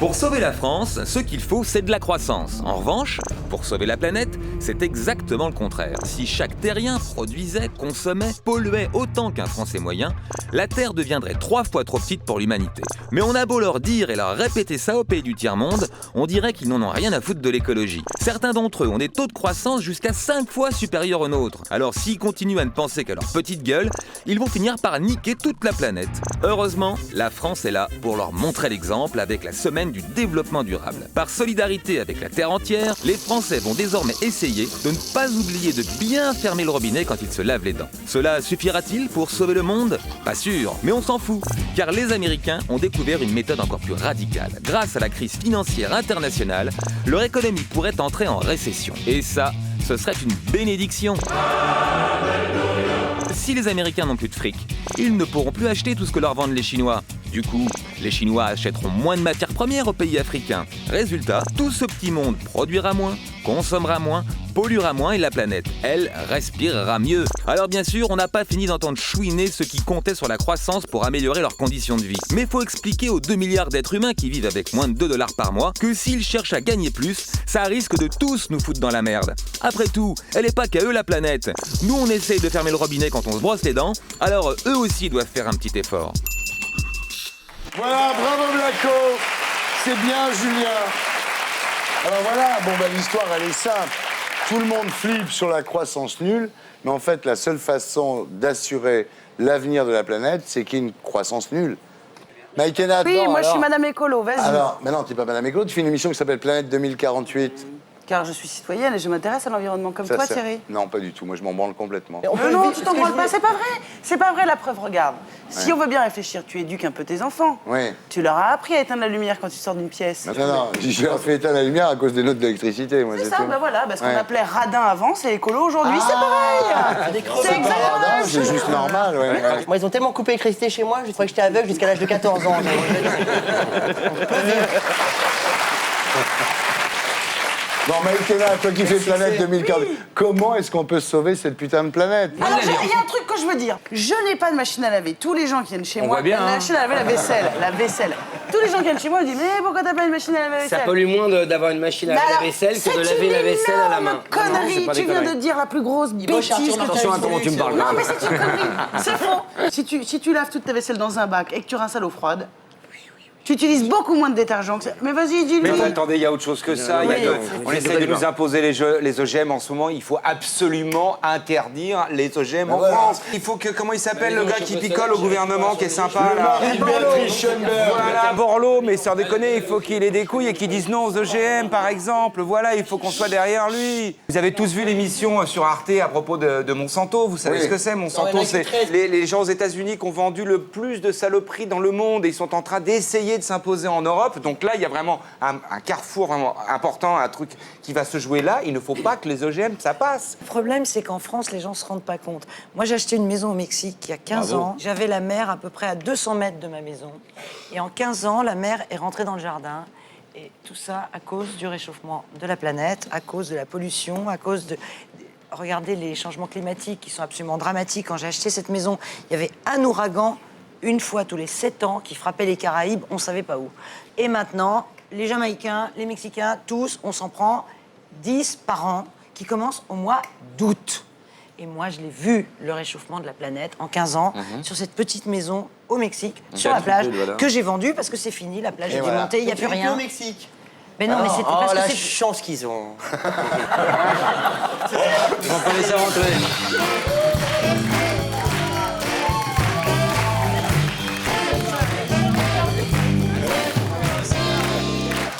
Pour sauver la France, ce qu'il faut, c'est de la croissance. En revanche, pour sauver la planète, c'est exactement le contraire. Si chaque terrien produisait, consommait, polluait autant qu'un Français moyen, la Terre deviendrait 3 fois trop petite pour l'humanité. Mais on a beau leur dire et leur répéter ça au pays du tiers-monde, on dirait qu'ils n'en ont rien à foutre de l'écologie. Certains d'entre eux ont des taux de croissance jusqu'à 5 fois supérieurs aux nôtres. Alors s'ils continuent à ne penser qu'à leur petite gueule, ils vont finir par niquer toute la planète. Heureusement, la France est là pour leur montrer l'exemple avec la semaine du développement durable. Par solidarité avec la Terre entière, les Français vont désormais essayer de ne pas oublier de bien fermer le robinet quand ils se lavent les dents. Cela suffira-t-il pour sauver le monde? Pas sûr, mais on s'en fout, car les Américains ont découvert une méthode encore plus radicale. Grâce à la crise financière internationale, leur économie pourrait entrer en récession. Et ça, ce serait une bénédiction. Si les Américains n'ont plus de fric, ils ne pourront plus acheter tout ce que leur vendent les Chinois. Du coup, les Chinois achèteront moins de matières premières aux pays africains. Résultat, tout ce petit monde produira moins, consommera moins, polluera moins et la planète, elle, respirera mieux. Alors bien sûr, on n'a pas fini d'entendre chouiner ceux qui comptaient sur la croissance pour améliorer leurs conditions de vie. Mais faut expliquer aux 2 milliards d'êtres humains qui vivent avec moins de 2 $ par mois que s'ils cherchent à gagner plus, ça risque de tous nous foutre dans la merde. Après tout, elle n'est pas qu'à eux la planète. Nous on essaye de fermer le robinet quand on se brosse les dents, alors eux aussi doivent faire un petit effort.
Voilà, bravo Blanco. C'est bien, Julien. Alors voilà, l'histoire, elle est simple. Tout le monde flippe sur la croissance nulle, mais en fait, la seule façon d'assurer l'avenir de la planète, c'est qu'il y ait une croissance nulle. Maïkena,
Oui,
attends,
moi je
alors.
suis Madame Écolo, vas-y.
Alors, mais non, t'es pas Madame Écolo, tu fais une émission qui s'appelle Planète 2048.
Car je suis citoyenne et je m'intéresse à l'environnement comme toi,
c'est-
Thierry.
Non, pas du tout. Moi, je m'en branle complètement.
Non, tu t'en branles pas, c'est pas vrai. C'est pas vrai, la preuve, regarde. Si on veut bien réfléchir, tu éduques un peu tes enfants.
Oui.
Tu leur as appris à éteindre la lumière quand tu sors d'une pièce.
Non, je leur fais éteindre la lumière à cause des notes d'électricité, moi,
C'est ça,
tout.
bah voilà, parce qu'on
Ouais.
appelait radin avant, c'est écolo aujourd'hui, c'est pareil. C'est exactement la même
C'est
chose.
juste normal, ouais.
Moi, ils ont tellement coupé l'électricité chez moi, je crois que j'étais aveugle jusqu'à l'âge de 14 ans.
Bon, Maïkena, toi qui fais Planète 2048, comment est-ce qu'on peut sauver cette putain de planète?
Alors, il y a un truc que je veux dire. Je n'ai pas de machine à laver. Tous les gens qui viennent chez moi,
voit bien,
la
hein.
machine à laver, la vaisselle. Tous les gens qui viennent chez moi me disent mais pourquoi t'as pas une machine à laver la vaisselle?
Ça pollue moins d'avoir une machine à laver la vaisselle que de laver la vaisselle à la main.
Connerie, tu viens de dire la plus grosse bêtise que
Attention
t'as
à comment tu me parles.
Non mais c'est une connerie, c'est faux. Si tu laves toute ta vaisselle dans un bac et que tu rinces à l'eau froide, tu utilises beaucoup moins de détergent. Mais vas-y, dis-lui.
Mais attendez, il y a autre chose que ça. On essaie de nous imposer les OGM en ce moment. Il faut absolument interdire les OGM en France. Il faut que, comment il s'appelle, le gars qui picole au gouvernement, qui est sympa là?
Marie-Béatrice Schoenberg.
Voilà, Borloo, mais sans déconner, il faut qu'il ait des couilles et qu'il dise non aux OGM, par exemple. Voilà, il faut qu'on soit derrière lui. Vous avez tous vu l'émission sur Arte à propos de Monsanto. Vous savez ce que c'est, Monsanto? C'est les gens aux États-Unis qui ont vendu le plus de saloperies dans le monde et ils sont en train d'essayer de s'imposer en Europe. Donc là, il y a vraiment un carrefour vraiment important, un truc qui va se jouer là. Il ne faut pas que les OGM, ça passe.
Le problème, c'est qu'en France, les gens ne se rendent pas compte. Moi, j'ai acheté une maison au Mexique il y a 15 ans. J'avais la mer à peu près à 200 mètres de ma maison. Et en 15 ans, la mer est rentrée dans le jardin. Et tout ça à cause du réchauffement de la planète, à cause de la pollution, à cause de... Regardez les changements climatiques qui sont absolument dramatiques. Quand j'ai acheté cette maison, il y avait un ouragan une fois tous les 7 ans qui frappait les Caraïbes, on ne savait pas où. Et maintenant, les Jamaïcains, les Mexicains, tous, on s'en prend 10 par an qui commencent au mois d'août. Et moi, je l'ai vu, le réchauffement de la planète, en 15 ans, sur cette petite maison au Mexique, sur la plage, que j'ai vendue parce que c'est fini, la plage est démontée, il n'y a plus rien.
au Mexique.
Mais non, mais c'était parce que
la
c'est...
chance qu'ils ont.
Ils vont pas laisser rentrer.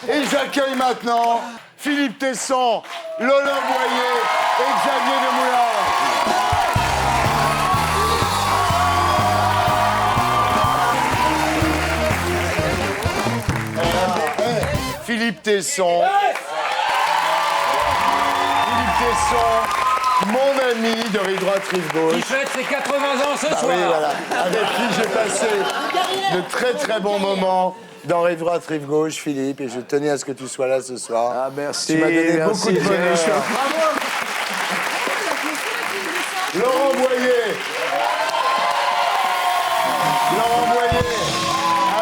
Et j'accueille maintenant Philippe Tesson, Lola Boyer et Xavier Demoulin. Philippe Tesson. Philippe Tesson, mon ami de rive droite, rive gauche.
Qui fête ses 80 ans ce soir.
Oui, voilà. Avec qui j'ai passé de très très bons moments dans rive droite, rive gauche, Philippe, et je tenais à ce que tu sois là ce soir.
Ah, merci.
Tu m'as donné beaucoup de bonheur. Laurent Boyer. Laurent Boyer,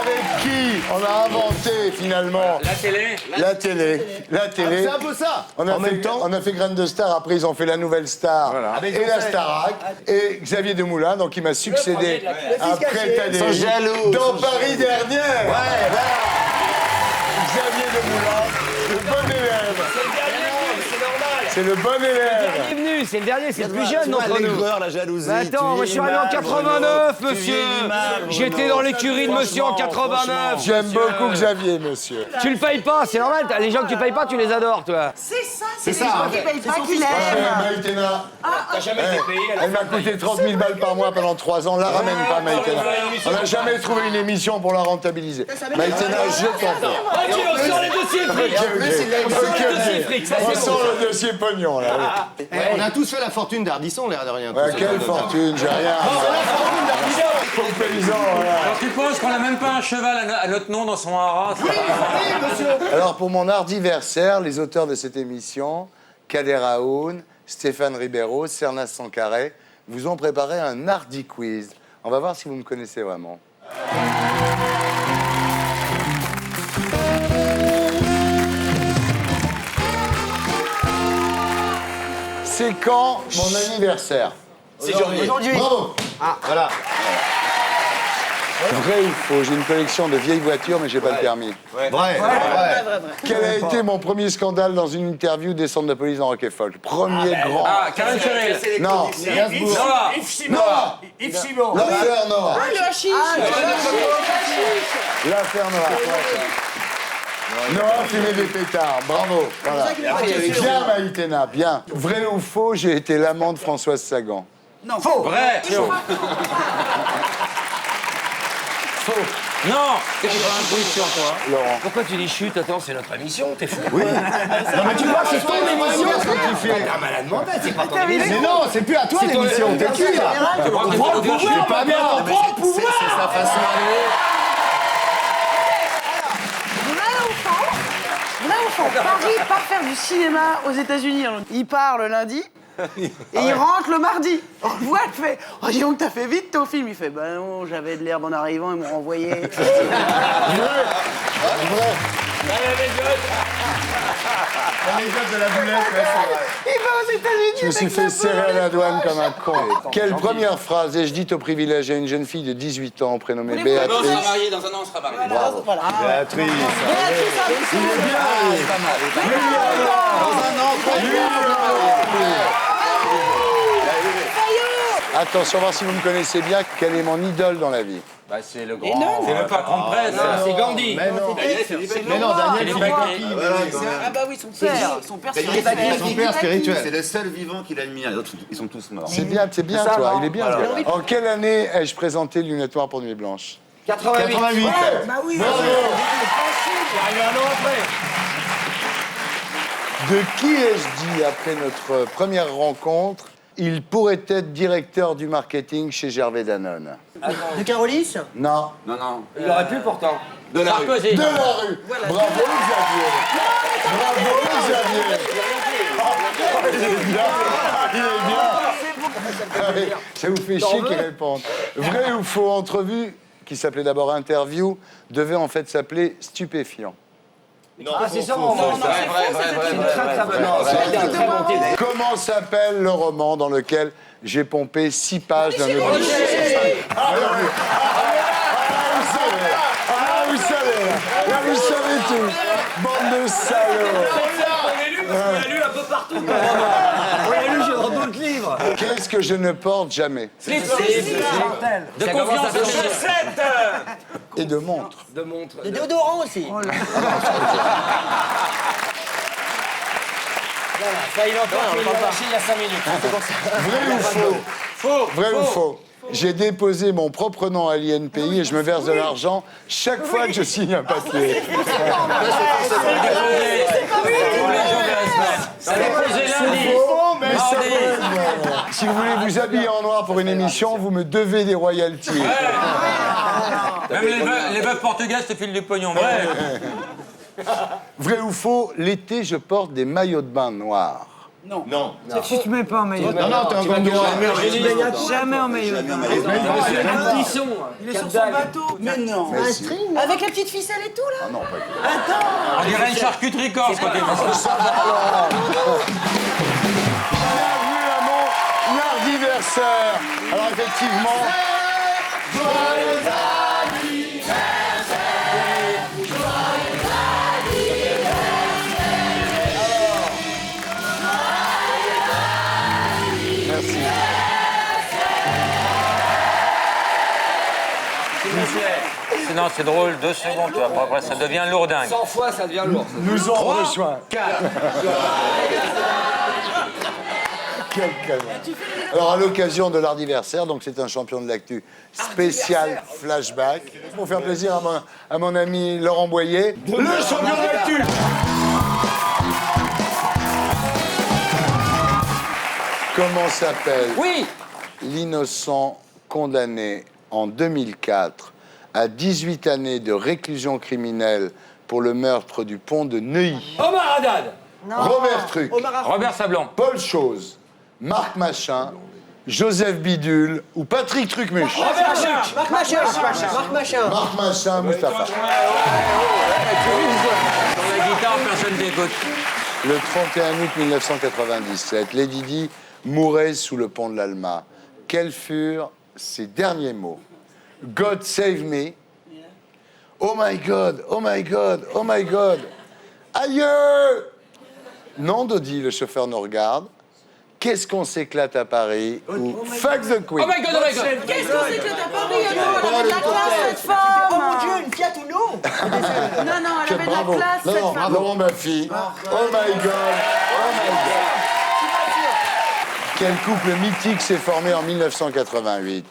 avec qui on a inventé finalement.
La télé.
La télé. La télé.
C'est un peu ça.
On a,
En même temps.
on a fait Graines de Star, après ils ont fait la Nouvelle Star
Avec
et la
Joseph.
Starac. Et Xavier Demoulin, donc il m'a succédé après
caché.
Tadei.
Ils sont jaloux.
Dans Paris dernière. Ouais, là. Xavier Demoulin, le bon élève. C'est le bon élève.
Bienvenue, c'est le dernier, c'est le plus jeune
Tu vois
d'entre nous.
l'aigreur, la jalousie.
Mais attends, moi je suis arrivé en 89, monsieur. J'étais dans l'écurie de monsieur en 89.
J'aime beaucoup Xavier, monsieur.
Tu le payes pas, c'est normal. Les gens que tu payes pas, tu les adores, toi.
C'est ça,
C'est
c'est les
ça,
gens
hein.
qui payent pas qui
Ouais,
l'aiment.
Maïtena.
T'as jamais été payé.
Elle m'a coûté 30 000 balles par mois pendant 3 ans. La ramène pas, Maïtena. On n'a jamais trouvé une émission pour la rentabiliser. Maïtena, je t'en prie.
Ok, on sort les dossiers fric.
On sent le dossier pognon, là. oui.
On a tous fait la fortune d'Ardisson, l'air de rien.
Ouais, quelle fortune, j'ai rien. Pauvre paysan, voilà.
Alors tu penses qu'on n'a même pas un cheval à notre nom dans son haras?
Alors, pour mon ardiversaire, les auteurs de cette émission, Kader Aoun, Stéphane Ribeiro, Cernas Sankaré, vous ont préparé un Hardy Quiz. On va voir si vous me connaissez vraiment. C'est quand mon anniversaire?
C'est aujourd'hui.
Bravo.
Ah, voilà.
Vrai ou faux? J'ai une collection de vieilles voitures, mais j'ai pas le permis.
Vrai.
Quel a été mon premier scandale dans une interview des centres de police dans Rock et Folk? Premier grand.
Ah, Karen Cheryl.
Non.
Noah.
Noah. L'affaire Noah.
Ah, le hashish.
L'affaire Noah. Noah fumait des pétards. Bravo. Voilà. Bien, Maïtena, bien. Vrai ou faux, j'ai été l'amant de Françoise Sagan?
Non, faux.
Vrai.
Faux.
Non.
Laurent.
Pourquoi tu dis chute? Attends, c'est notre émission, t'es fou.
Oui. Non, mais tu vois, c'est ton émission, ce que tu fais.
T'es un malade mental, c'est pas ton émission.
Mais non, c'est plus à toi l'émission. T'es qui, là? Je suis pas bien. C'est sa façon d'aller.
Vrai ou faux? Paris part faire du cinéma aux États-Unis. Il part le lundi et il rentre le mardi. On le voit, elle fait « Oh, dis donc, t'as fait vite ton film ». Il fait « Ben non, j'avais de l'herbe en arrivant, ils m'ont renvoyé. »
L'anecdote de la boulette,
Il va aux États-Unis.
je me suis fait serrer à la douane comme un con. Quelle première phrase ai-je dite au privilège à une jeune fille de 18 ans prénommée Béatrice?
Dans un an, on sera mariés.
Bravo.
Béatrice.
Attention, voir si vous me connaissez bien. Quelle est mon idole dans la vie?
Bah, c'est le grand. C'est le patron de presse.
C'est Gandhi.
Mais non, Daniel Philippe.
Ah bah oui, son père. Son père, c'est
Son père spirituel.
C'est le seul vivant qu'il admire. Les autres, ils sont tous morts.
C'est bien, toi. Il est bien. Toi. En quelle année ai-je présenté Lunettes Noires pour Nuit Blanche?
88.
Bah oui.
De qui ai-je dit après notre première rencontre, il pourrait être directeur du marketing chez Gervais Danone?
De Carolis?
Non.
Non, non.
Il aurait pu pourtant.
De la rue. Bravo, Xavier. Bravo, Xavier. Il est bien. Il est bien. Ça vous fait chier qu'il réponde. Vrai ou faux, entrevue, qui s'appelait d'abord interview, devait en fait s'appeler stupéfiant.
Ah, c'est ça, on va. C'est une très très bonne.
Comment s'appelle le roman dans lequel j'ai pompé 6 pages d'un objet? Vous savez, là, vous savez tout. Bande de salauds.
On l'a lu un peu partout. On l'a lu dans d'autres livres.
Qu'est-ce que je ne porte jamais?
De confiance aux chaussettes.
Et de montres.
De montre.
De déodorant aussi.
Voilà, ça il entend, on l'a lâché il y a 5 minutes.
Vrai ou faux? Vrai ou faux? J'ai déposé mon propre nom à l'INPI et je me verse de l'argent chaque fois que je signe un papier. Si vous voulez vous habiller en noir pour une émission, vous me devez des royalties.
Même les veuves portugaises te filent du pognon. Vrai.
Vrai ou faux, l'été, je porte des maillots de bain noirs.
Non.
Non.
C'est que tu te mets pas en maillot de bain.
Non, non, t'es un Gondouin.
Jamais en maillot de bain.
Il est sur son bateau. Mais non.
Mais si.
Avec la petite ficelle et tout, là.
Ah non, pas
On dirait une charcuterie corse quand il fait ça.
Bienvenue à mon lardiversaire. Alors effectivement... Merci.
Non, c'est drôle, 2 secondes, tu vois. Après, ça devient lourdingue.
100 fois, ça devient lourd.
Nous en rejoint. 4. Quel connard. Alors, à l'occasion de l'Ardiversaire, donc c'est un champion de l'actu spécial flashback. Pour faire plaisir à mon ami Laurent Boyer, le champion de l'actu. Comment s'appelle l'innocent condamné en 2004 à 18 années de réclusion criminelle pour le meurtre du pont de Neuilly?
Omar Haddad.
Robert Truc.
Robert Sablon.
Paul Chose, Marc Machin, Joseph Bidule ou Patrick Trucmuche.
Marc Machin.
Marc Machin, Mustapha.
Sur la guitare, personne t'écoute.
Le 31 août 1997, Lady Di mourait sous le pont de l'Alma. Quels furent ses derniers mots? God save me. Oh my God, oh my God, oh my God. Aïe! Non, Dodi, le chauffeur nous regarde. Qu'est-ce qu'on s'éclate à Paris? Ou fuck the Queen.
Oh my God, oh my God.
Qu'est-ce qu'on s'éclate à Paris? Elle avait de la classe, cette femme.
Oh mon Dieu, une Fiat Uno.
Non, non, elle avait de la classe, cette
Non,
femme.
Laurent Baffy. Oh my God, oh my God. Quel couple mythique s'est formé en 1988?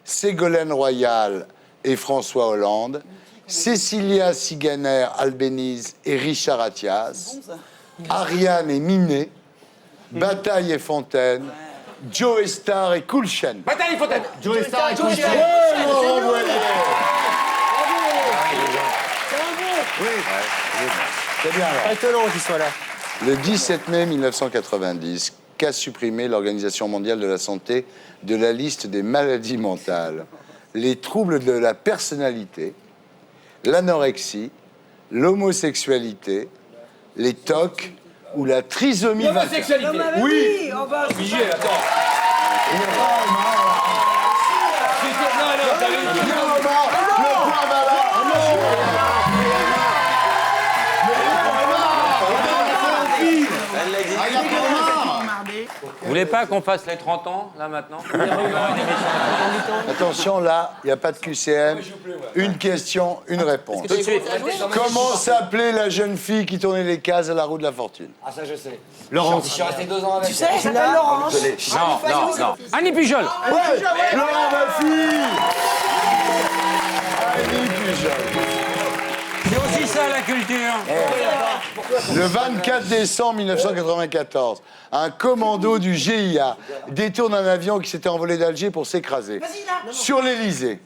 Ségolène Royal et François Hollande, Cécilia Siganer Albéniz et Richard Attias, Ariane et Minet, Bataille et Fontaine, Joe Star et Coulchen.
Bataille Fontaine.
Joe Star et Coulchen. Laurent Boyer. Oui, c'est bien là.
Pas étonnant qu'il soit là.
Le 17 mai 1990, qu'a supprimé l'Organisation mondiale de la santé de la liste des maladies mentales? Les troubles de la personnalité, l'anorexie, l'homosexualité, les TOC ou la trisomie 21.
L'homosexualité.
Oui.
Figé, attends. Vous voulez pas qu'on fasse les 30 ans, là, maintenant?
Attention, là, il n'y a pas de QCM. Une question, une réponse.
Tout de suite.
Comment s'appelait la jeune fille qui tournait les cases à la roue de la fortune?
Ah, ça, je sais.
Laurence.
Je suis resté 2 ans avec
Tu sais, elle s'appelle Laurence.
Non. Annie Pujol.
Laurent Baffy. Annie Pujol.
C'est aussi ça, la culture.
Le 24 décembre 1994, un commando du GIA détourne un avion qui s'était envolé d'Alger pour s'écraser. Sur l'Élysée,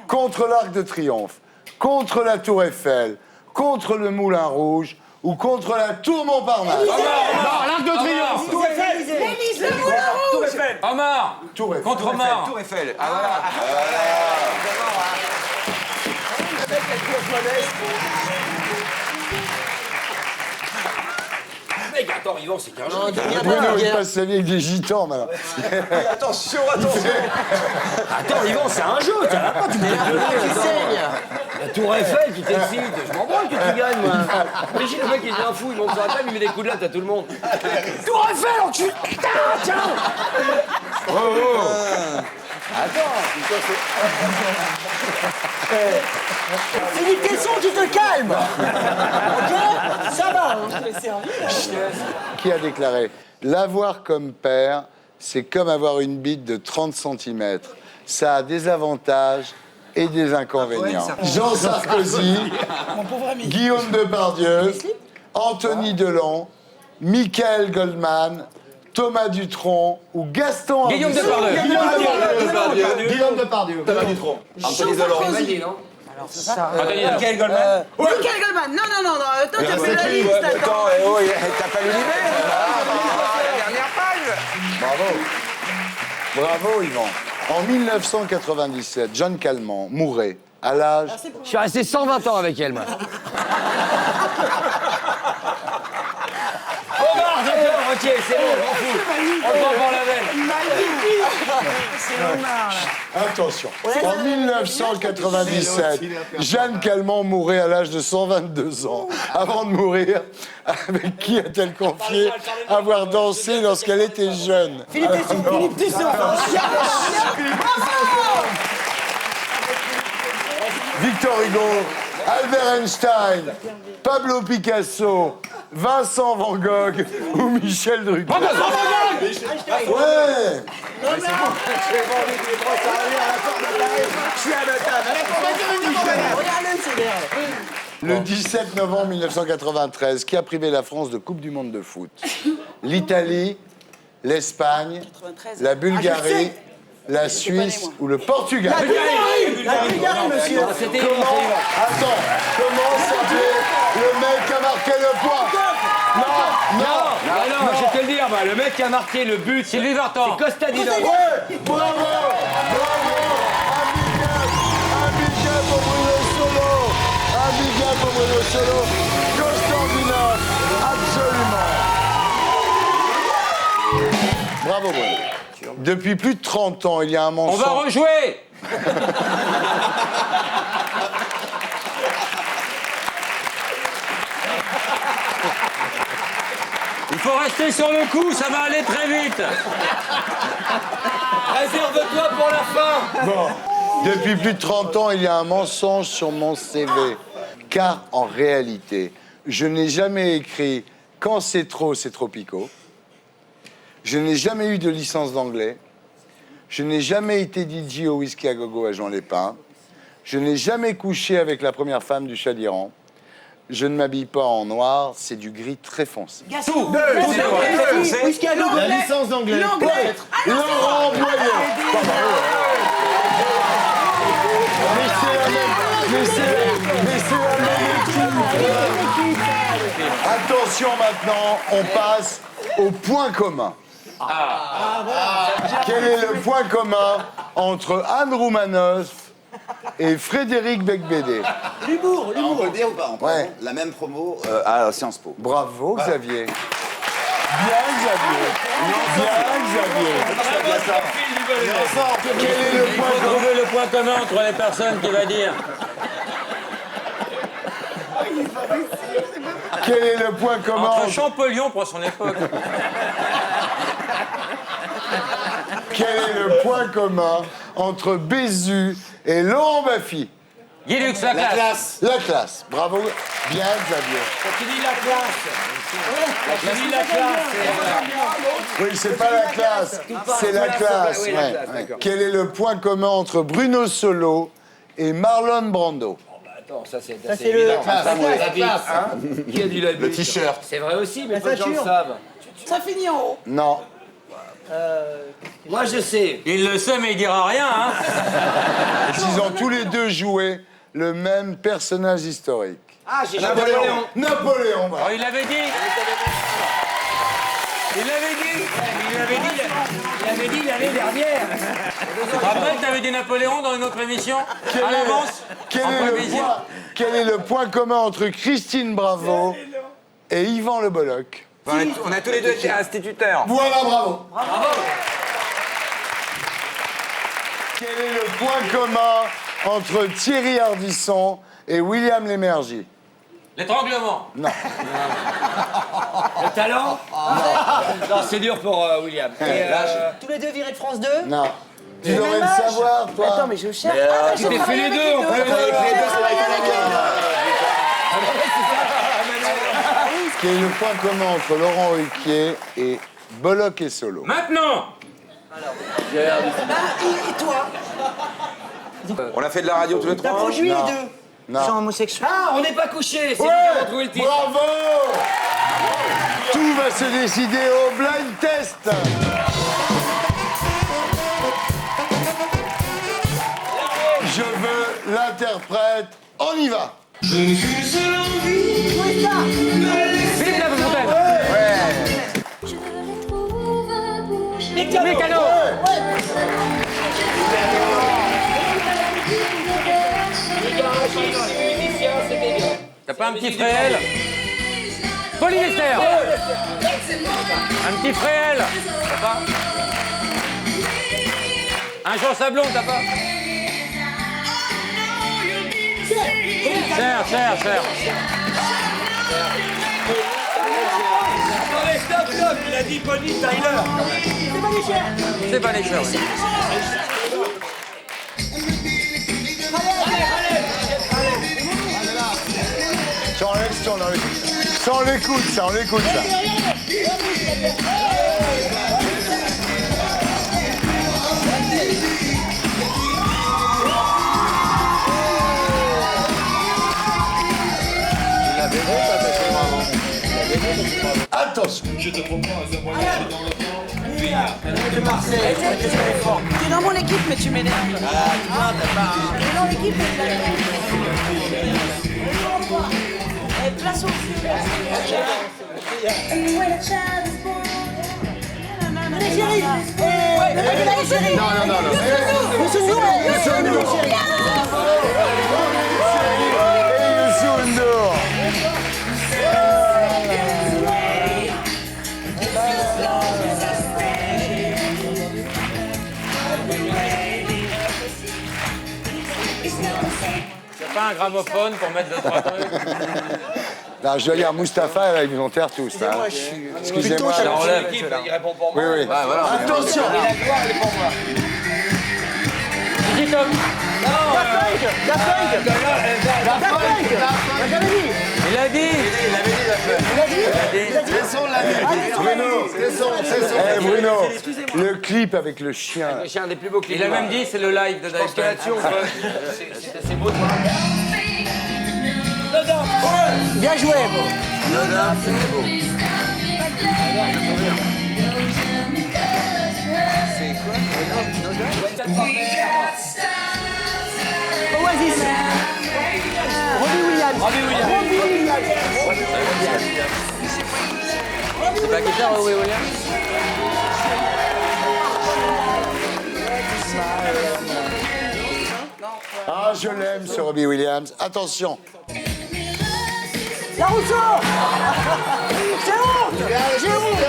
contre l'Arc de Triomphe, contre la Tour Eiffel, contre le Moulin Rouge ou contre la Tour Montparnasse.
L'Arc de Triomphe.
Tour Eiffel. L'Élysée, le Moulin Rouge.
Omar.
Tour Eiffel.
Contre Omar.
Tour Eiffel. Ah, voilà.
Mec, attends, Yvan, c'est qu'un jeu.
Bruno, il passe sa vie avec des gitans, maintenant.
Attention. Attends, Yvan, c'est un jeu. Tu vas pas, tu me
Qui saigne.
La Tour Eiffel, tu t'excites. Je m'en branle que tu gagnes, moi. Imagine le mec, il devient fou, il monte sur la table, il met des coups de latte à tout le monde. Tour Eiffel, enculé. Tiens.
Philippe Tesson, tu te calmes. Ok? Ça va. Hein.
Qui a déclaré « L'avoir comme père, c'est comme avoir une bite de 30 cm. Ça a des avantages et des inconvénients. » Jean Sarkozy, Guillaume Depardieu, Anthony Delon, Michael Goldman, Thomas Dutronc ou Gaston
Guillaume
Ardisson.
Depardieu.
Guillaume Depardieu.
Thomas Dutronc.
Anthony Delon. Alors, c'est ça.
Michael Goldman.
Michael Goldman. Non, attends, t'as fait la liste, attends.
T'as pas lu l'email?
Bravo, Yvan. En 1997, Jeanne Calment mourait à l'âge...
Je suis resté 120 ans avec elle, moi. Omar, d'accord, ok, c'est bon, on fout. On va voir la veine.
C'est Omar, là.
Attention, en 1997, Jeanne Calment mourait à l'âge de 122 ans. Avant de mourir, avec qui a-t-elle confié avoir dansé lorsqu'elle était jeune?
Philippe Tesson.
Victor Hugo, Albert Einstein, Pablo Picasso, Vincent Van Gogh ou Michel Drucker. Ouais. Le 17 novembre 1993, qui a privé la France de Coupe du Monde de foot? L'Italie, l'Espagne, la Bulgarie, la Suisse ou le Portugal?
La Bulgarie, monsieur.
Comment s'appelait le mec qui a marqué le point?
Non, je vais te le dire, bah, le mec qui a marqué le but, c'est Sylvie Vartan. C'est Costadino.
Ouais, bravo. Un big pour Bruno Solo. Un big pour Bruno Solo. Constantinov, absolument. Bravo, Bruno. Depuis plus de 30 ans, il y a un mensonge...
On va rejouer. Il faut rester sur le coup, ça va aller très vite.
Réserve-toi pour la fin.
Bon, depuis plus de 30 ans, il y a un mensonge sur mon CV. Car, en réalité, je n'ai jamais écrit « Quand c'est trop picot ». Je n'ai jamais eu de licence d'anglais. Je n'ai jamais été DJ au whisky à gogo à Jean Lépin. Je n'ai jamais couché avec la première femme du Shah d'Iran. Je ne m'habille pas en noir, c'est du gris très foncé.
Tout. Whisky à gogo.
La licence d'anglais.
L'anglais.
Laurent Boyer. Attention maintenant, on passe au point commun. Quel est le point commun entre Anne Roumanoff et Frédéric Becbédé?
L'humour.
On peut le dire ou pas? On peut
Ouais.
La même promo à Sciences Po.
Bravo, Xavier. Bien, Xavier. Quel est le
Il
point
faut
commun?
trouver le point commun entre les personnes qui va dire.
Quel est le point commun
Entre Champollion pour son époque.
Quel est le point commun entre Bézu et Laurent Baffy?
Guy Lux, la classe.
La classe. Bravo. Bien, Xavier.
Quand tu dis la classe.
Oui, c'est pas la classe. C'est la classe.
Oui,
ouais.
la classe, d'accord.
Quel est le point commun entre Bruno Solo et Marlon Brando?
Attends, ça c'est
le-
La classe. Qui a dit la
Le t-shirt.
C'est vrai aussi, mais
La
peu de gens le
ceinture.
savent.
Ça finit en haut.
Non.
Moi je sais.
Il le sait, mais il dira rien, hein.
Ils ont tous les deux joué le même personnage historique.
Ah, j'ai joué
Napoléon. Napoléon.
Oh, il l'avait dit.
Il avait dit l'année dernière.
Tu te rappelles que t'avais dit Napoléon dans une autre émission? À l'avance.
Quel est le point commun entre Christine Bravo et Yvan Le Bolloc?
On a tous les deux été instituteurs.
Voilà, bravo. Quel est le point commun entre Thierry Ardisson et William Lémergie?
L'étranglement.
Non.
Le talent. Non, c'est dur pour William.
Tous les deux virés de France 2.
Non. Tu devrais le savoir, toi.
Attends, mais je cherche.
Tu t'es fait les deux en plus.
Quel est le point commun entre Laurent Ruquier et Bolloc et Solo?
Maintenant.
Et toi?
On a fait de la radio tous les
T'as
trois.
produit les
Non.
deux.
Non.
Genre homosexuel.
Ah, on n'est pas couché. C'est
Ouais,
lui qui a retrouvé le titre.
bravo. Tout va se décider au blind test. Je veux l'interprète. On y va.
Philippe Lafontaine.
Ouais.
Et
pas un petit fréhel? Pauline Esther. Un petit fréhel. T'as pas? Un Jean Sablon, t'as pas? Cher.
Attendez, stop, il a dit Bonnie Tyler.
C'est pas les chers, oui.
Ça, on l'écoute, ça. Attention.
Je te propose un voyage dans le temps.
Tu es dans mon équipe, mais tu m'énerves. Tu es dans l'équipe, mais tu m'énerves. Place au feu. Allez, chérie. Allez, chérie.
Non.
Monsieur Ndour.
Et Youssou N'Dour.
C'est pas un gramophone pour mettre 2-3 trucs.
Non, je dois dire, Mustapha, là, ils vont taire tous.
Excusez-moi, je suis...
Excusez-moi.
Ça enlève.
Il répond pour moi.
Oui.
Attention.
La gloire, elle est pour moi.
Dis Tom. Il a dit.
Bruno, le clip avec le chien.
C'est un des plus beaux clips.
Il a même dit c'est le live de
Je pense que là-dessus, c'est beau.
Bien joué, Oasis. Robbie Williams.
C'est pas guitare, oui, William.
Ah, je l'aime, ce Robbie Williams. Attention.
La Rousseau. J'ai honte.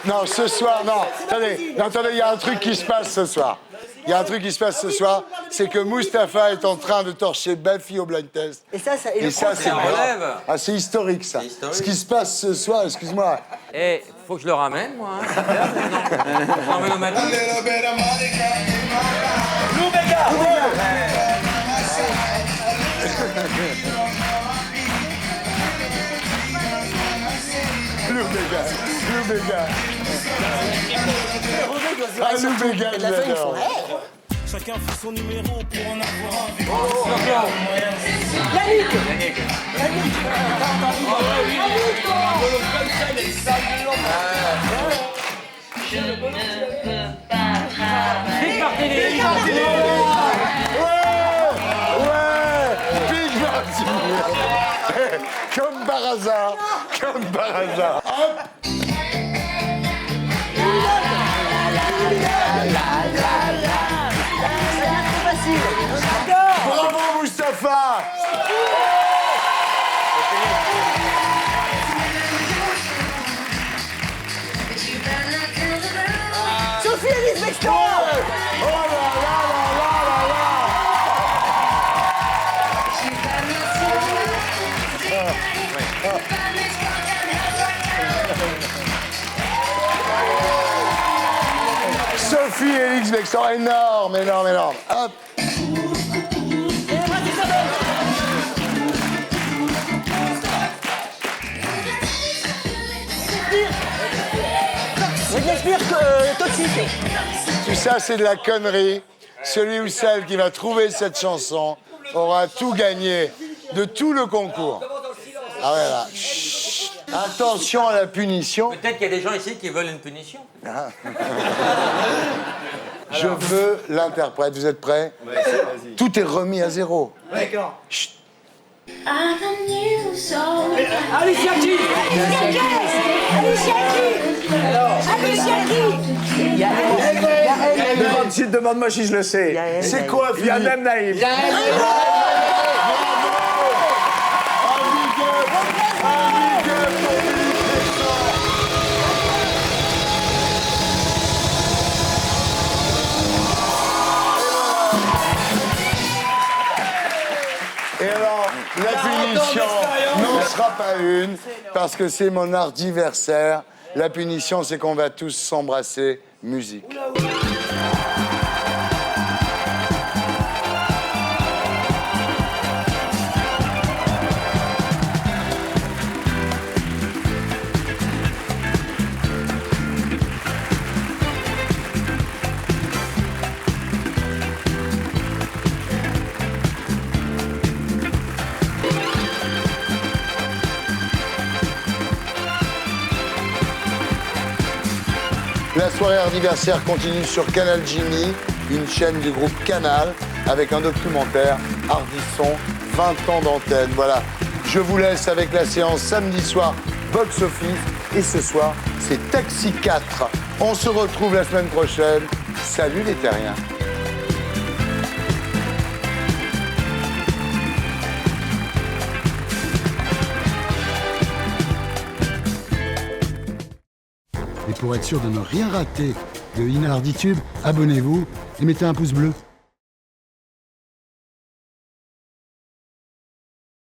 Non, ce soir, non. Attendez, il y a un truc qui se passe ce soir. C'est que Mustapha est en train de torcher Baffy au blind test.
Et ça,
c'est
relève.
Ah, c'est historique, ça. Ce qui se passe ce soir, excuse-moi.
Eh, faut que je le ramène, moi. Hein. Je ramène au matin.
Lou Béga. Ah, Lou Béga, je l'adore.
Chacun fait son numéro pour en avoir un.
Yannick.
Big Martini. Comme par hasard. Hop. Bravo, Mustapha.
Sophie Elise Bextor.
Oh là là là là Sophie Elix Bextor, énorme. Hop.
Toxique.
Tout ça, c'est de la connerie. Celui ou celle qui va trouver cette chanson aura tout gagné de tout le concours. Ah ouais, là. Chut. Attention à la punition.
Peut-être qu'il y a des gens ici qui veulent une punition.
Ah. Je veux l'interprète. Vous êtes prêts?
Vas-y.
Tout est remis à zéro.
D'accord.
Chut.
Alicia Keys.
Demande-moi si je le sais.
C'est quoi,
Il y a
Philippe?
même Naïm.
une, parce que c'est mon ardiversaire. La punition, c'est qu'on va tous s'embrasser. Musique. La soirée anniversaire continue sur Canal Jimmy, une chaîne du groupe Canal, avec un documentaire, Ardisson, 20 ans d'antenne. Voilà, je vous laisse avec la séance samedi soir, Box Office, et ce soir, c'est Taxi 4. On se retrouve la semaine prochaine. Salut les terriens.
Et pour être sûr de ne rien rater de Inarditube, abonnez-vous et mettez un pouce bleu.